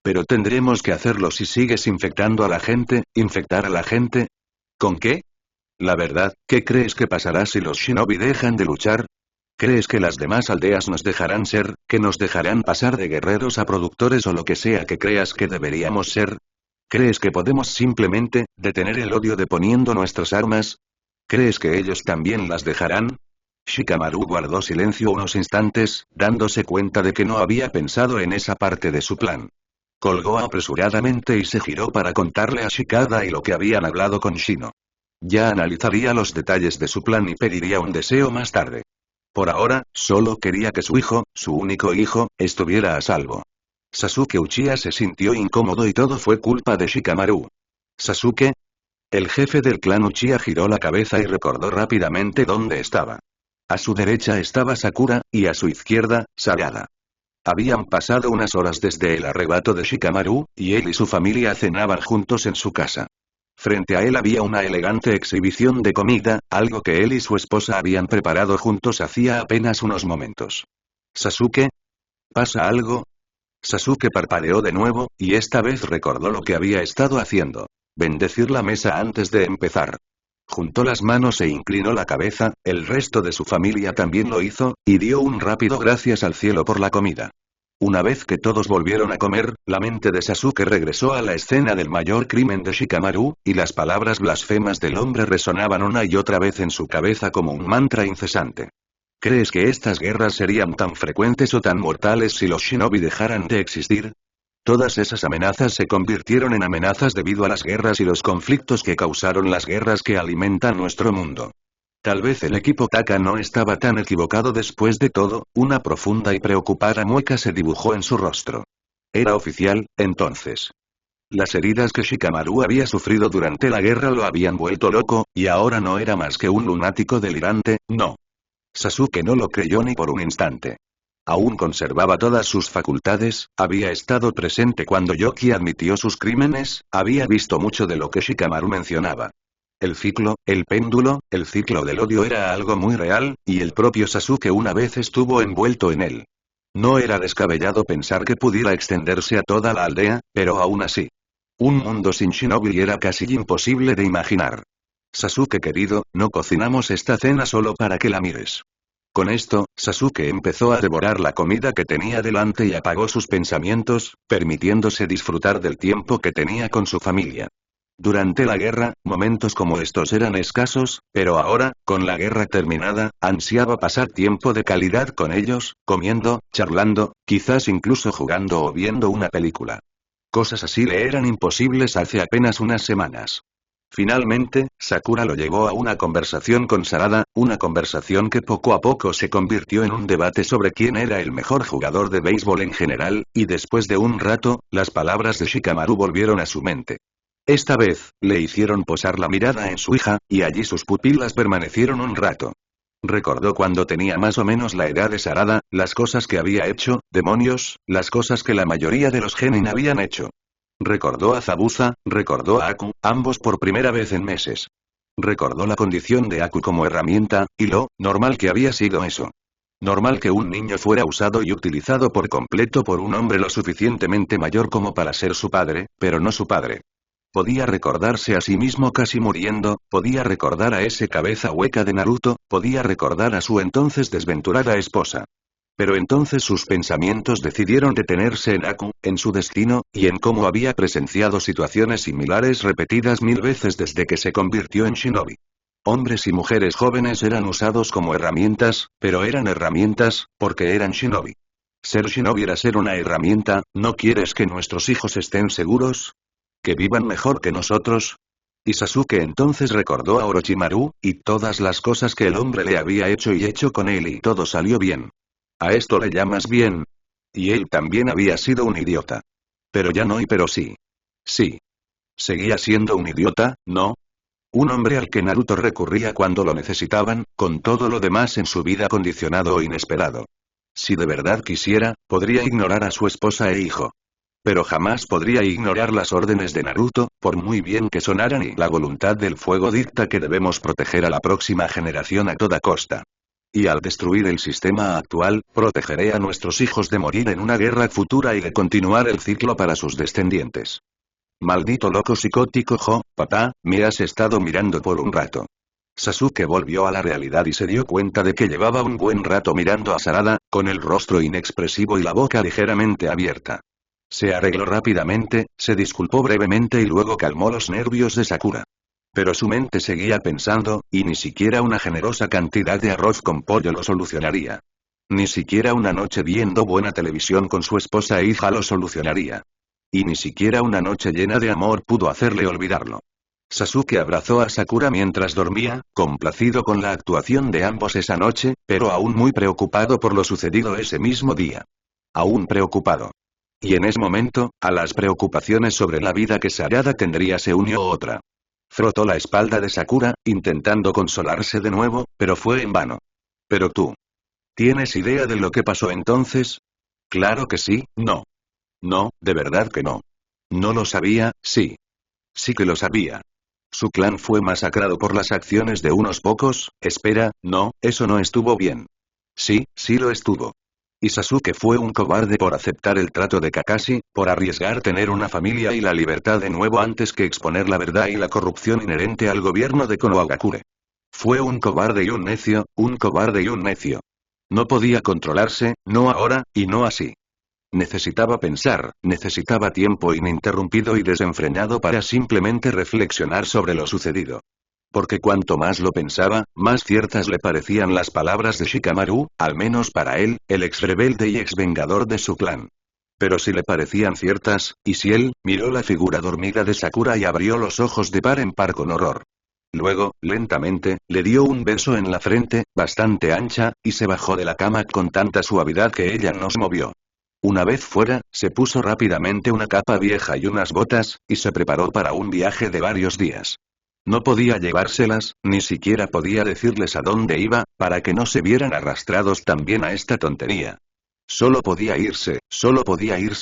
Pero tendremos que hacerlo si sigues infectando a la gente, ¿infectar a la gente? ¿Con qué? La verdad, ¿qué crees que pasará si los shinobi dejan de luchar? ¿Crees que las demás aldeas nos dejarán ser, que nos dejarán pasar de guerreros a productores o lo que sea que creas que deberíamos ser? ¿Crees que podemos simplemente, detener el odio deponiendo nuestras armas? ¿Crees que ellos también las dejarán? Shikamaru guardó silencio unos instantes, dándose cuenta de que no había pensado en esa parte de su plan. Colgó apresuradamente y se giró para contarle a Shikadai lo que habían hablado con Shino. Ya analizaría los detalles de su plan y pediría un deseo más tarde. Por ahora, solo quería que su hijo, su único hijo, estuviera a salvo. Sasuke Uchiha se sintió incómodo y todo fue culpa de Shikamaru. ¿Sasuke? El jefe del clan Uchiha giró la cabeza y recordó rápidamente dónde estaba. A su derecha estaba Sakura, y a su izquierda, Sarada. Habían pasado unas horas desde el arrebato de Shikamaru, y él y su familia cenaban juntos en su casa. Frente a él había una elegante exhibición de comida, algo que él y su esposa habían preparado juntos hacía apenas unos momentos. ¿Sasuke? ¿Pasa algo? Sasuke parpadeó de nuevo, y esta vez recordó lo que había estado haciendo. Bendecir la mesa antes de empezar. Juntó las manos e inclinó la cabeza, el resto de su familia también lo hizo, y dio un rápido gracias al cielo por la comida. Una vez que todos volvieron a comer, la mente de Sasuke regresó a la escena del mayor crimen de Shikamaru, y las palabras blasfemas del hombre resonaban una y otra vez en su cabeza como un mantra incesante. ¿Crees que estas guerras serían tan frecuentes o tan mortales si los shinobi dejaran de existir? Todas esas amenazas se convirtieron en amenazas debido a las guerras y los conflictos que causaron las guerras que alimentan nuestro mundo. Tal vez el equipo Taka no estaba tan equivocado después de todo, una profunda y preocupada mueca se dibujó en su rostro. Era oficial, entonces. Las heridas que Shikamaru había sufrido durante la guerra lo habían vuelto loco, y ahora no era más que un lunático delirante, no. Sasuke no lo creyó ni por un instante. Aún conservaba todas sus facultades, había estado presente cuando Yoki admitió sus crímenes, había visto mucho de lo que Shikamaru mencionaba. El ciclo, el péndulo, el ciclo del odio era algo muy real, y el propio Sasuke una vez estuvo envuelto en él. No era descabellado pensar que pudiera extenderse a toda la aldea, pero aún así. Un mundo sin shinobi era casi imposible de imaginar. Sasuke querido, no cocinamos esta cena solo para que la mires. Con esto, Sasuke empezó a devorar la comida que tenía delante y apagó sus pensamientos, permitiéndose disfrutar del tiempo que tenía con su familia. Durante la guerra, momentos como estos eran escasos, pero ahora, con la guerra terminada, ansiaba pasar tiempo de calidad con ellos, comiendo, charlando, quizás incluso jugando o viendo una película. Cosas así le eran imposibles hace apenas unas semanas. Finalmente, Sakura lo llevó a una conversación con Sarada, una conversación que poco a poco se convirtió en un debate sobre quién era el mejor jugador de béisbol en general, y después de un rato, las palabras de Shikamaru volvieron a su mente. Esta vez, le hicieron posar la mirada en su hija, y allí sus pupilas permanecieron un rato. Recordó cuando tenía más o menos la edad de Sarada, las cosas que había hecho, demonios, las cosas que la mayoría de los genin habían hecho. Recordó a Zabuza, recordó a Aku, ambos por primera vez en meses. Recordó la condición de Aku como herramienta, y lo normal que había sido eso. Normal que un niño fuera usado y utilizado por completo por un hombre lo suficientemente mayor como para ser su padre, pero no su padre. Podía recordarse a sí mismo casi muriendo, podía recordar a ese cabeza hueca de Naruto, podía recordar a su entonces desventurada esposa. Pero entonces sus pensamientos decidieron detenerse en Aku, en su destino, y en cómo había presenciado situaciones similares repetidas 1000 veces desde que se convirtió en shinobi. Hombres y mujeres jóvenes eran usados como herramientas, pero eran herramientas, porque eran shinobi. Ser shinobi era ser una herramienta. ¿No quieres que nuestros hijos estén seguros? ¿Que vivan mejor que nosotros? Y Sasuke entonces recordó a Orochimaru, y todas las cosas que el hombre le había hecho y hecho con él y todo salió bien. ¿A esto le llamas bien? Y él también había sido un idiota. Pero ya no, y pero sí. Sí. Seguía siendo un idiota, ¿no? Un hombre al que Naruto recurría cuando lo necesitaban, con todo lo demás en su vida condicionado o inesperado. Si de verdad quisiera, podría ignorar a su esposa e hijo. Pero jamás podría ignorar las órdenes de Naruto, por muy bien que sonaran, y la voluntad del fuego dicta que debemos proteger a la próxima generación a toda costa. Y al destruir el sistema actual, protegeré a nuestros hijos de morir en una guerra futura y de continuar el ciclo para sus descendientes. Maldito loco psicótico papá, me has estado mirando por un rato. Sasuke volvió a la realidad y se dio cuenta de que llevaba un buen rato mirando a Sarada, con el rostro inexpresivo y la boca ligeramente abierta. Se arregló rápidamente, se disculpó brevemente y luego calmó los nervios de Sakura. Pero su mente seguía pensando, y ni siquiera una generosa cantidad de arroz con pollo lo solucionaría. Ni siquiera una noche viendo buena televisión con su esposa e hija lo solucionaría. Y ni siquiera una noche llena de amor pudo hacerle olvidarlo. Sasuke abrazó a Sakura mientras dormía, complacido con la actuación de ambos esa noche, pero aún muy preocupado por lo sucedido ese mismo día. Aún preocupado. Y en ese momento, a las preocupaciones sobre la vida que Sarada tendría se unió otra. Frotó la espalda de Sakura, intentando consolarse de nuevo, pero fue en vano. ¿Pero tú? ¿Tienes idea de lo que pasó entonces? Claro que sí, no. No, de verdad que no. No lo sabía, sí. Sí que lo sabía. Su clan fue masacrado por las acciones de unos pocos. Espera, no, eso no estuvo bien. Sí, sí lo estuvo. Y Sasuke fue un cobarde por aceptar el trato de Kakashi, por arriesgar tener una familia y la libertad de nuevo antes que exponer la verdad y la corrupción inherente al gobierno de Konohagakure. Fue un cobarde y un necio, un cobarde y un necio. No podía controlarse, no ahora, y no así. Necesitaba pensar, necesitaba tiempo ininterrumpido y desenfrenado para simplemente reflexionar sobre lo sucedido. Porque cuanto más lo pensaba, más ciertas le parecían las palabras de Shikamaru, al menos para él, el ex rebelde y ex vengador de su clan. Pero si le parecían ciertas, y si él, miró la figura dormida de Sakura y abrió los ojos de par en par con horror. Luego, lentamente, le dio un beso en la frente, bastante ancha, y se bajó de la cama con tanta suavidad que ella no se movió. Una vez fuera, se puso rápidamente una capa vieja y unas botas, y se preparó para un viaje de varios días. No podía llevárselas, ni siquiera podía decirles a dónde iba, para que no se vieran arrastrados también a esta tontería. Solo podía irse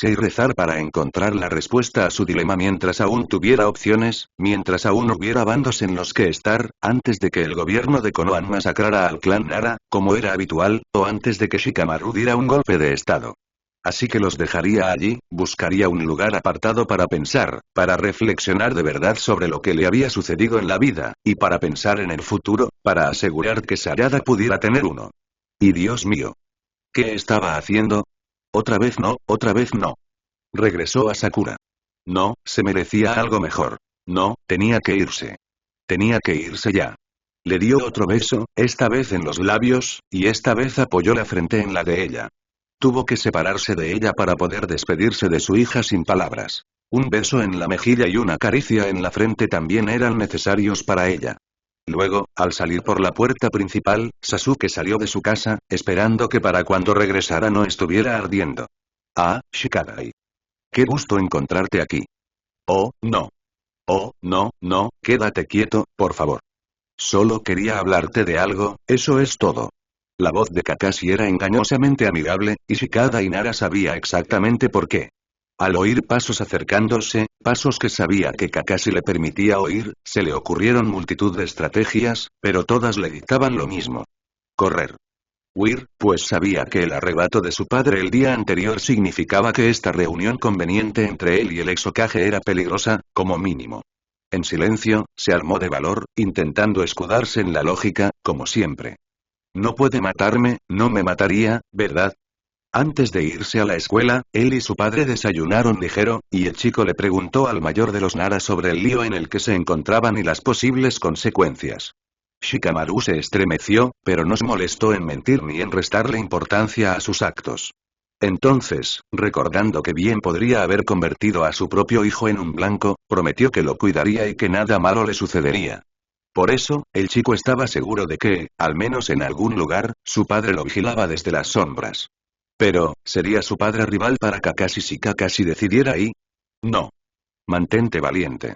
y rezar para encontrar la respuesta a su dilema mientras aún tuviera opciones, mientras aún hubiera bandos en los que estar, antes de que el gobierno de Konoha masacrara al clan Nara, como era habitual, o antes de que Shikamaru diera un golpe de estado. Así que los dejaría allí, buscaría un lugar apartado para pensar, para reflexionar de verdad sobre lo que le había sucedido en la vida, y para pensar en el futuro, para asegurar que Sarada pudiera tener uno. Y Dios mío. ¿Qué estaba haciendo? Otra vez no, otra vez no. Regresó a Sakura. No, se merecía algo mejor. No, tenía que irse. Tenía que irse ya. Le dio otro beso, esta vez en los labios, y esta vez apoyó la frente en la de ella. Tuvo que separarse de ella para poder despedirse de su hija sin palabras. Un beso en la mejilla y una caricia en la frente también eran necesarios para ella. Luego, al salir por la puerta principal, Sasuke salió de su casa, esperando que para cuando regresara no estuviera ardiendo. Ah, Shikadai. Qué gusto encontrarte aquí. Oh, no. Oh, no, no, quédate quieto, por favor. Solo quería hablarte de algo, eso es todo. La voz de Kakashi era engañosamente amigable, y Shikada Nara sabía exactamente por qué. Al oír pasos acercándose, pasos que sabía que Kakashi le permitía oír, se le ocurrieron multitud de estrategias, pero todas le dictaban lo mismo. Correr. Huir, pues sabía que el arrebato de su padre el día anterior significaba que esta reunión conveniente entre él y el ex Hokage era peligrosa, como mínimo. En silencio, se armó de valor, intentando escudarse en la lógica, como siempre. No puede matarme, no me mataría, ¿verdad? Antes de irse a la escuela, él y su padre desayunaron ligero, y el chico le preguntó al mayor de los Nara sobre el lío en el que se encontraban y las posibles consecuencias. Shikamaru se estremeció, pero no se molestó en mentir ni en restarle importancia a sus actos. Entonces, recordando que bien podría haber convertido a su propio hijo en un blanco, prometió que lo cuidaría y que nada malo le sucedería. Por eso, el chico estaba seguro de que, al menos en algún lugar, su padre lo vigilaba desde las sombras. Pero, ¿sería su padre rival para Kakashi si Kakashi decidiera y? No. Mantente valiente.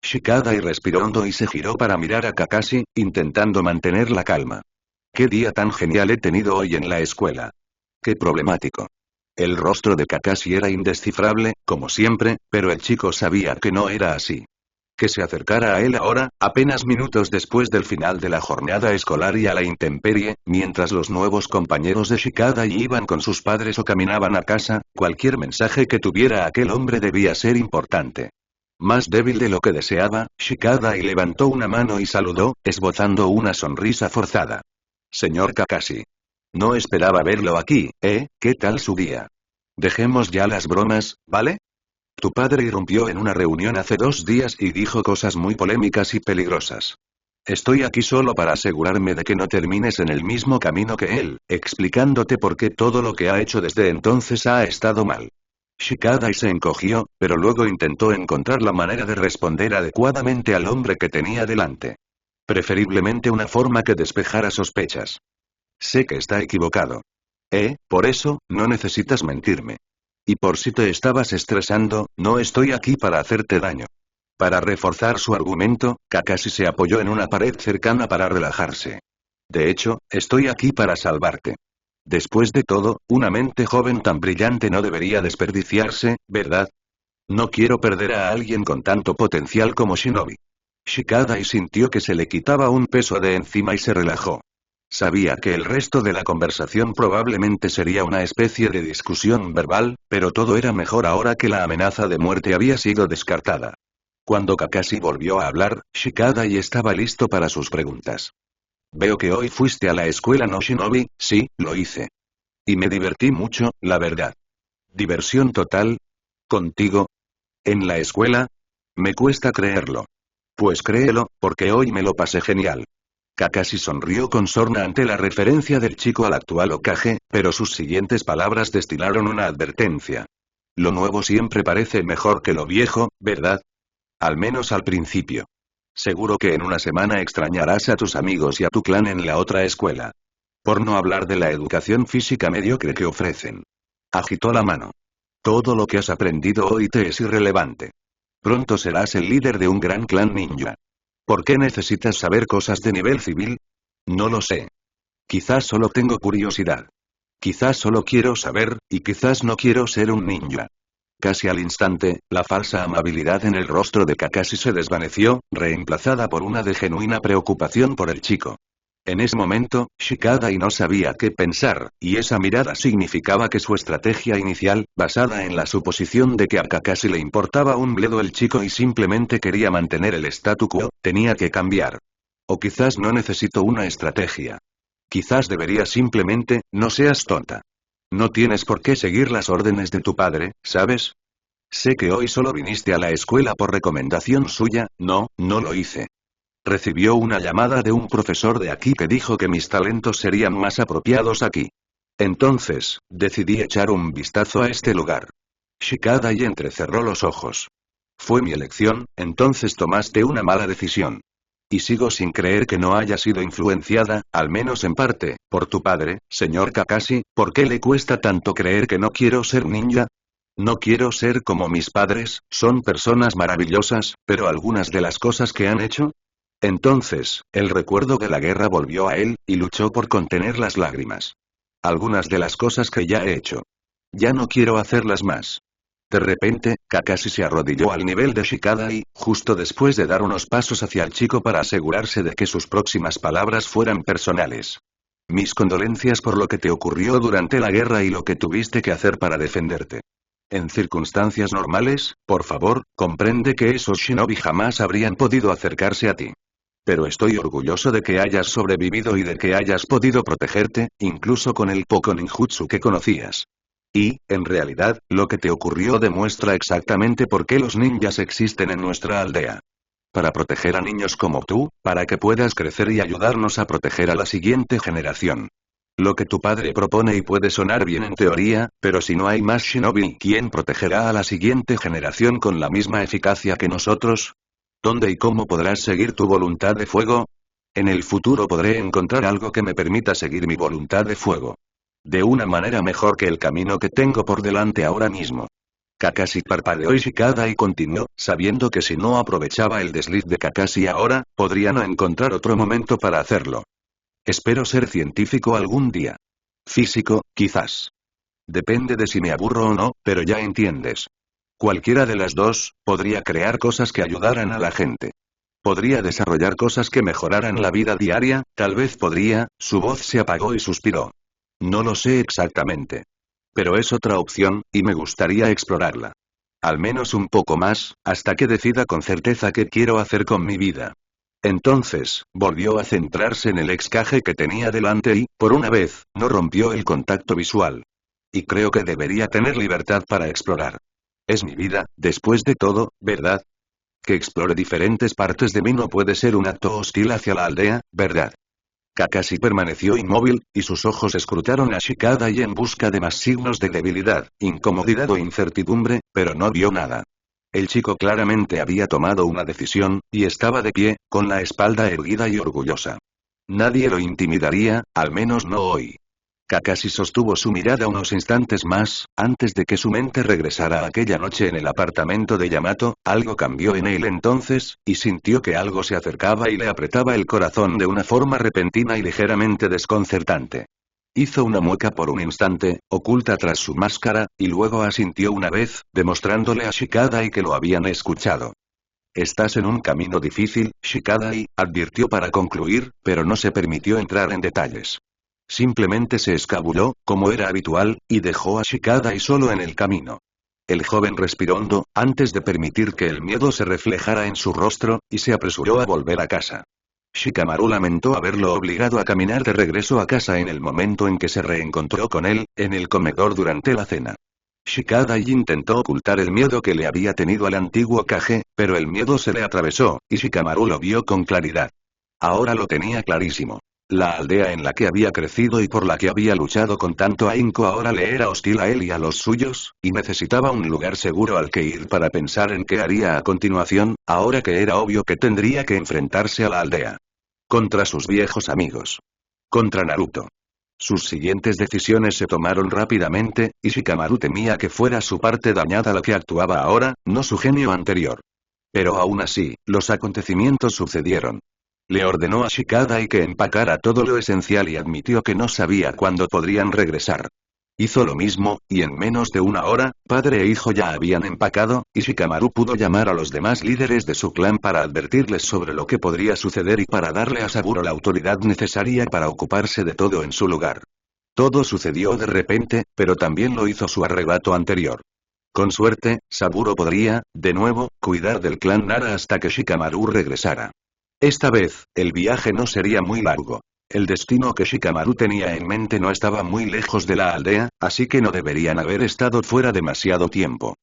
Shikadai respiró hondo y se giró para mirar a Kakashi, intentando mantener la calma. ¿Qué día tan genial he tenido hoy en la escuela? Qué problemático. El rostro de Kakashi era indescifrable, como siempre, pero el chico sabía que no era así. Que se acercara a él ahora, apenas minutos después del final de la jornada escolar y a la intemperie, mientras los nuevos compañeros de Shikadai iban con sus padres o caminaban a casa, cualquier mensaje que tuviera aquel hombre debía ser importante. Más débil de lo que deseaba, Shikadai levantó una mano y saludó, esbozando una sonrisa forzada. Señor Kakashi. No esperaba verlo aquí, ¿eh? ¿Qué tal su día? Dejemos ya las bromas, ¿vale? Tu padre irrumpió en una reunión hace 2 días y dijo cosas muy polémicas y peligrosas. Estoy aquí solo para asegurarme de que no termines en el mismo camino que él, explicándote por qué todo lo que ha hecho desde entonces ha estado mal. Shikadai se encogió, pero luego intentó encontrar la manera de responder adecuadamente al hombre que tenía delante. Preferiblemente una forma que despejara sospechas. Sé que está equivocado. Por eso, no necesitas mentirme. Y por si te estabas estresando, no estoy aquí para hacerte daño. Para reforzar su argumento, Kakashi se apoyó en una pared cercana para relajarse. De hecho, estoy aquí para salvarte. Después de todo, una mente joven tan brillante no debería desperdiciarse, ¿verdad? No quiero perder a alguien con tanto potencial como Shinobi. Shikadai sintió que se le quitaba un peso de encima y se relajó. Sabía que el resto de la conversación probablemente sería una especie de discusión verbal, pero todo era mejor ahora que la amenaza de muerte había sido descartada. Cuando Kakashi volvió a hablar, Shikadai estaba listo para sus preguntas. Veo que hoy fuiste a la escuela, ¿no, Shinobi? Sí, lo hice. Y me divertí mucho, la verdad. ¿Diversión total? ¿Contigo? ¿En la escuela? Me cuesta creerlo. Pues créelo, porque hoy me lo pasé genial. Kakashi sonrió con sorna ante la referencia del chico al actual Hokage, pero sus siguientes palabras destilaron una advertencia. Lo nuevo siempre parece mejor que lo viejo, ¿verdad? Al menos al principio. Seguro que en una semana extrañarás a tus amigos y a tu clan en la otra escuela. Por no hablar de la educación física mediocre que ofrecen. Agitó la mano. Todo lo que has aprendido hoy te es irrelevante. Pronto serás el líder de un gran clan ninja. ¿Por qué necesitas saber cosas de nivel civil? No lo sé. Quizás solo tengo curiosidad. Quizás solo quiero saber, y quizás no quiero ser un ninja. Casi al instante, la falsa amabilidad en el rostro de Kakashi se desvaneció, reemplazada por una de genuina preocupación por el chico. En ese momento, Shikadai no sabía qué pensar, y esa mirada significaba que su estrategia inicial, basada en la suposición de que a Kakashi le importaba un bledo el chico y simplemente quería mantener el statu quo, tenía que cambiar. O quizás no necesito una estrategia. Quizás debería simplemente, no seas tonta. No tienes por qué seguir las órdenes de tu padre, ¿sabes? Sé que hoy solo viniste a la escuela por recomendación suya, no, no lo hice. Recibió una llamada de un profesor de aquí que dijo que mis talentos serían más apropiados aquí. Entonces, decidí echar un vistazo a este lugar. Shikadai entrecerró los ojos. Fue mi elección, entonces tomaste una mala decisión. Y sigo sin creer que no haya sido influenciada, al menos en parte, por tu padre, señor Kakashi. ¿Por qué le cuesta tanto creer que no quiero ser ninja? No quiero ser como mis padres, son personas maravillosas, pero algunas de las cosas que han hecho. Entonces, el recuerdo de la guerra volvió a él, y luchó por contener las lágrimas. Algunas de las cosas que ya he hecho. Ya no quiero hacerlas más. De repente, Kakashi se arrodilló al nivel de Shikadai, justo después de dar unos pasos hacia el chico para asegurarse de que sus próximas palabras fueran personales. Mis condolencias por lo que te ocurrió durante la guerra y lo que tuviste que hacer para defenderte. En circunstancias normales, por favor, comprende que esos shinobi jamás habrían podido acercarse a ti. Pero estoy orgulloso de que hayas sobrevivido y de que hayas podido protegerte, incluso con el poco ninjutsu que conocías. Y, en realidad, lo que te ocurrió demuestra exactamente por qué los ninjas existen en nuestra aldea. Para proteger a niños como tú, para que puedas crecer y ayudarnos a proteger a la siguiente generación. Lo que tu padre propone y puede sonar bien en teoría, pero si no hay más shinobi, ¿quién protegerá a la siguiente generación con la misma eficacia que nosotros? ¿Dónde y cómo podrás seguir tu voluntad de fuego? En el futuro podré encontrar algo que me permita seguir mi voluntad de fuego. De una manera mejor que el camino que tengo por delante ahora mismo. Kakashi parpadeó y Shikadai continuó, sabiendo que si no aprovechaba el desliz de Kakashi ahora, podría no encontrar otro momento para hacerlo. Espero ser científico algún día. Físico, quizás. Depende de si me aburro o no, pero ya entiendes. Cualquiera de las dos, podría crear cosas que ayudaran a la gente. Podría desarrollar cosas que mejoraran la vida diaria, tal vez podría. Su voz se apagó y suspiró. No lo sé exactamente. Pero es otra opción, y me gustaría explorarla. Al menos un poco más, hasta que decida con certeza qué quiero hacer con mi vida. Entonces, volvió a centrarse en el excaje que tenía delante y, por una vez, no rompió el contacto visual. Y creo que debería tener libertad para explorar. Es mi vida, después de todo, ¿verdad? Que explore diferentes partes de mí no puede ser un acto hostil hacia la aldea, ¿verdad? Kakashi permaneció inmóvil, y sus ojos escrutaron a Shikadai en busca de más signos de debilidad, incomodidad o incertidumbre, pero no vio nada. El chico claramente había tomado una decisión, y estaba de pie, con la espalda erguida y orgullosa. Nadie lo intimidaría, al menos no hoy. Kakashi sostuvo su mirada unos instantes más, antes de que su mente regresara a aquella noche en el apartamento de Yamato. Algo cambió en él entonces, y sintió que algo se acercaba y le apretaba el corazón de una forma repentina y ligeramente desconcertante. Hizo una mueca por un instante, oculta tras su máscara, y luego asintió una vez, demostrándole a Shikadai que lo habían escuchado. Estás en un camino difícil, Shikadai, advirtió para concluir, pero no se permitió entrar en detalles. Simplemente se escabulló, como era habitual, y dejó a Shikadai solo en el camino. El joven respiró hondo, antes de permitir que el miedo se reflejara en su rostro, y se apresuró a volver a casa. Shikamaru lamentó haberlo obligado a caminar de regreso a casa en el momento en que se reencontró con él, en el comedor durante la cena. Shikadai intentó ocultar el miedo que le había tenido al antiguo Kage, pero el miedo se le atravesó, y Shikamaru lo vio con claridad. Ahora lo tenía clarísimo. La aldea en la que había crecido y por la que había luchado con tanto ahínco ahora le era hostil a él y a los suyos, y necesitaba un lugar seguro al que ir para pensar en qué haría a continuación, ahora que era obvio que tendría que enfrentarse a la aldea. Contra sus viejos amigos. Contra Naruto. Sus siguientes decisiones se tomaron rápidamente, y Shikamaru temía que fuera su parte dañada la que actuaba ahora, no su genio anterior. Pero aún así, los acontecimientos sucedieron. Le ordenó a Shikadai que empacara todo lo esencial y admitió que no sabía cuándo podrían regresar. Hizo lo mismo, y en menos de una hora, padre e hijo ya habían empacado, y Shikamaru pudo llamar a los demás líderes de su clan para advertirles sobre lo que podría suceder y para darle a Saburo la autoridad necesaria para ocuparse de todo en su lugar. Todo sucedió de repente, pero también lo hizo su arrebato anterior. Con suerte, Saburo podría, de nuevo, cuidar del clan Nara hasta que Shikamaru regresara. Esta vez, el viaje no sería muy largo. El destino que Shikamaru tenía en mente no estaba muy lejos de la aldea, así que no deberían haber estado fuera demasiado tiempo.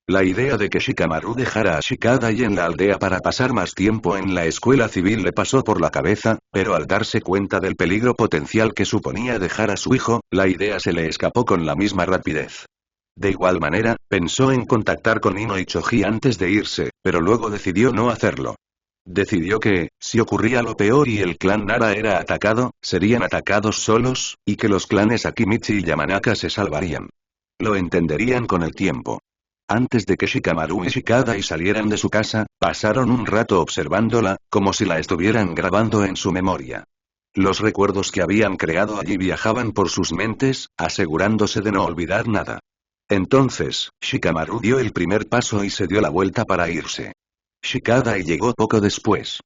La idea de que Shikamaru dejara a Shikadai en la aldea para pasar más tiempo en la escuela civil le pasó por la cabeza, pero al darse cuenta del peligro potencial que suponía dejar a su hijo, la idea se le escapó con la misma rapidez. De igual manera, pensó en contactar con Ino y Choji antes de irse, pero luego decidió no hacerlo. Decidió que, si ocurría lo peor y el clan Nara era atacado, serían atacados solos, y que los clanes Akimichi y Yamanaka se salvarían. Lo entenderían con el tiempo. Antes de que Shikamaru y Shikadai salieran de su casa, pasaron un rato observándola, como si la estuvieran grabando en su memoria. Los recuerdos que habían creado allí viajaban por sus mentes, asegurándose de no olvidar nada. Entonces, Shikamaru dio el primer paso y se dio la vuelta para irse. Shikadai llegó poco después.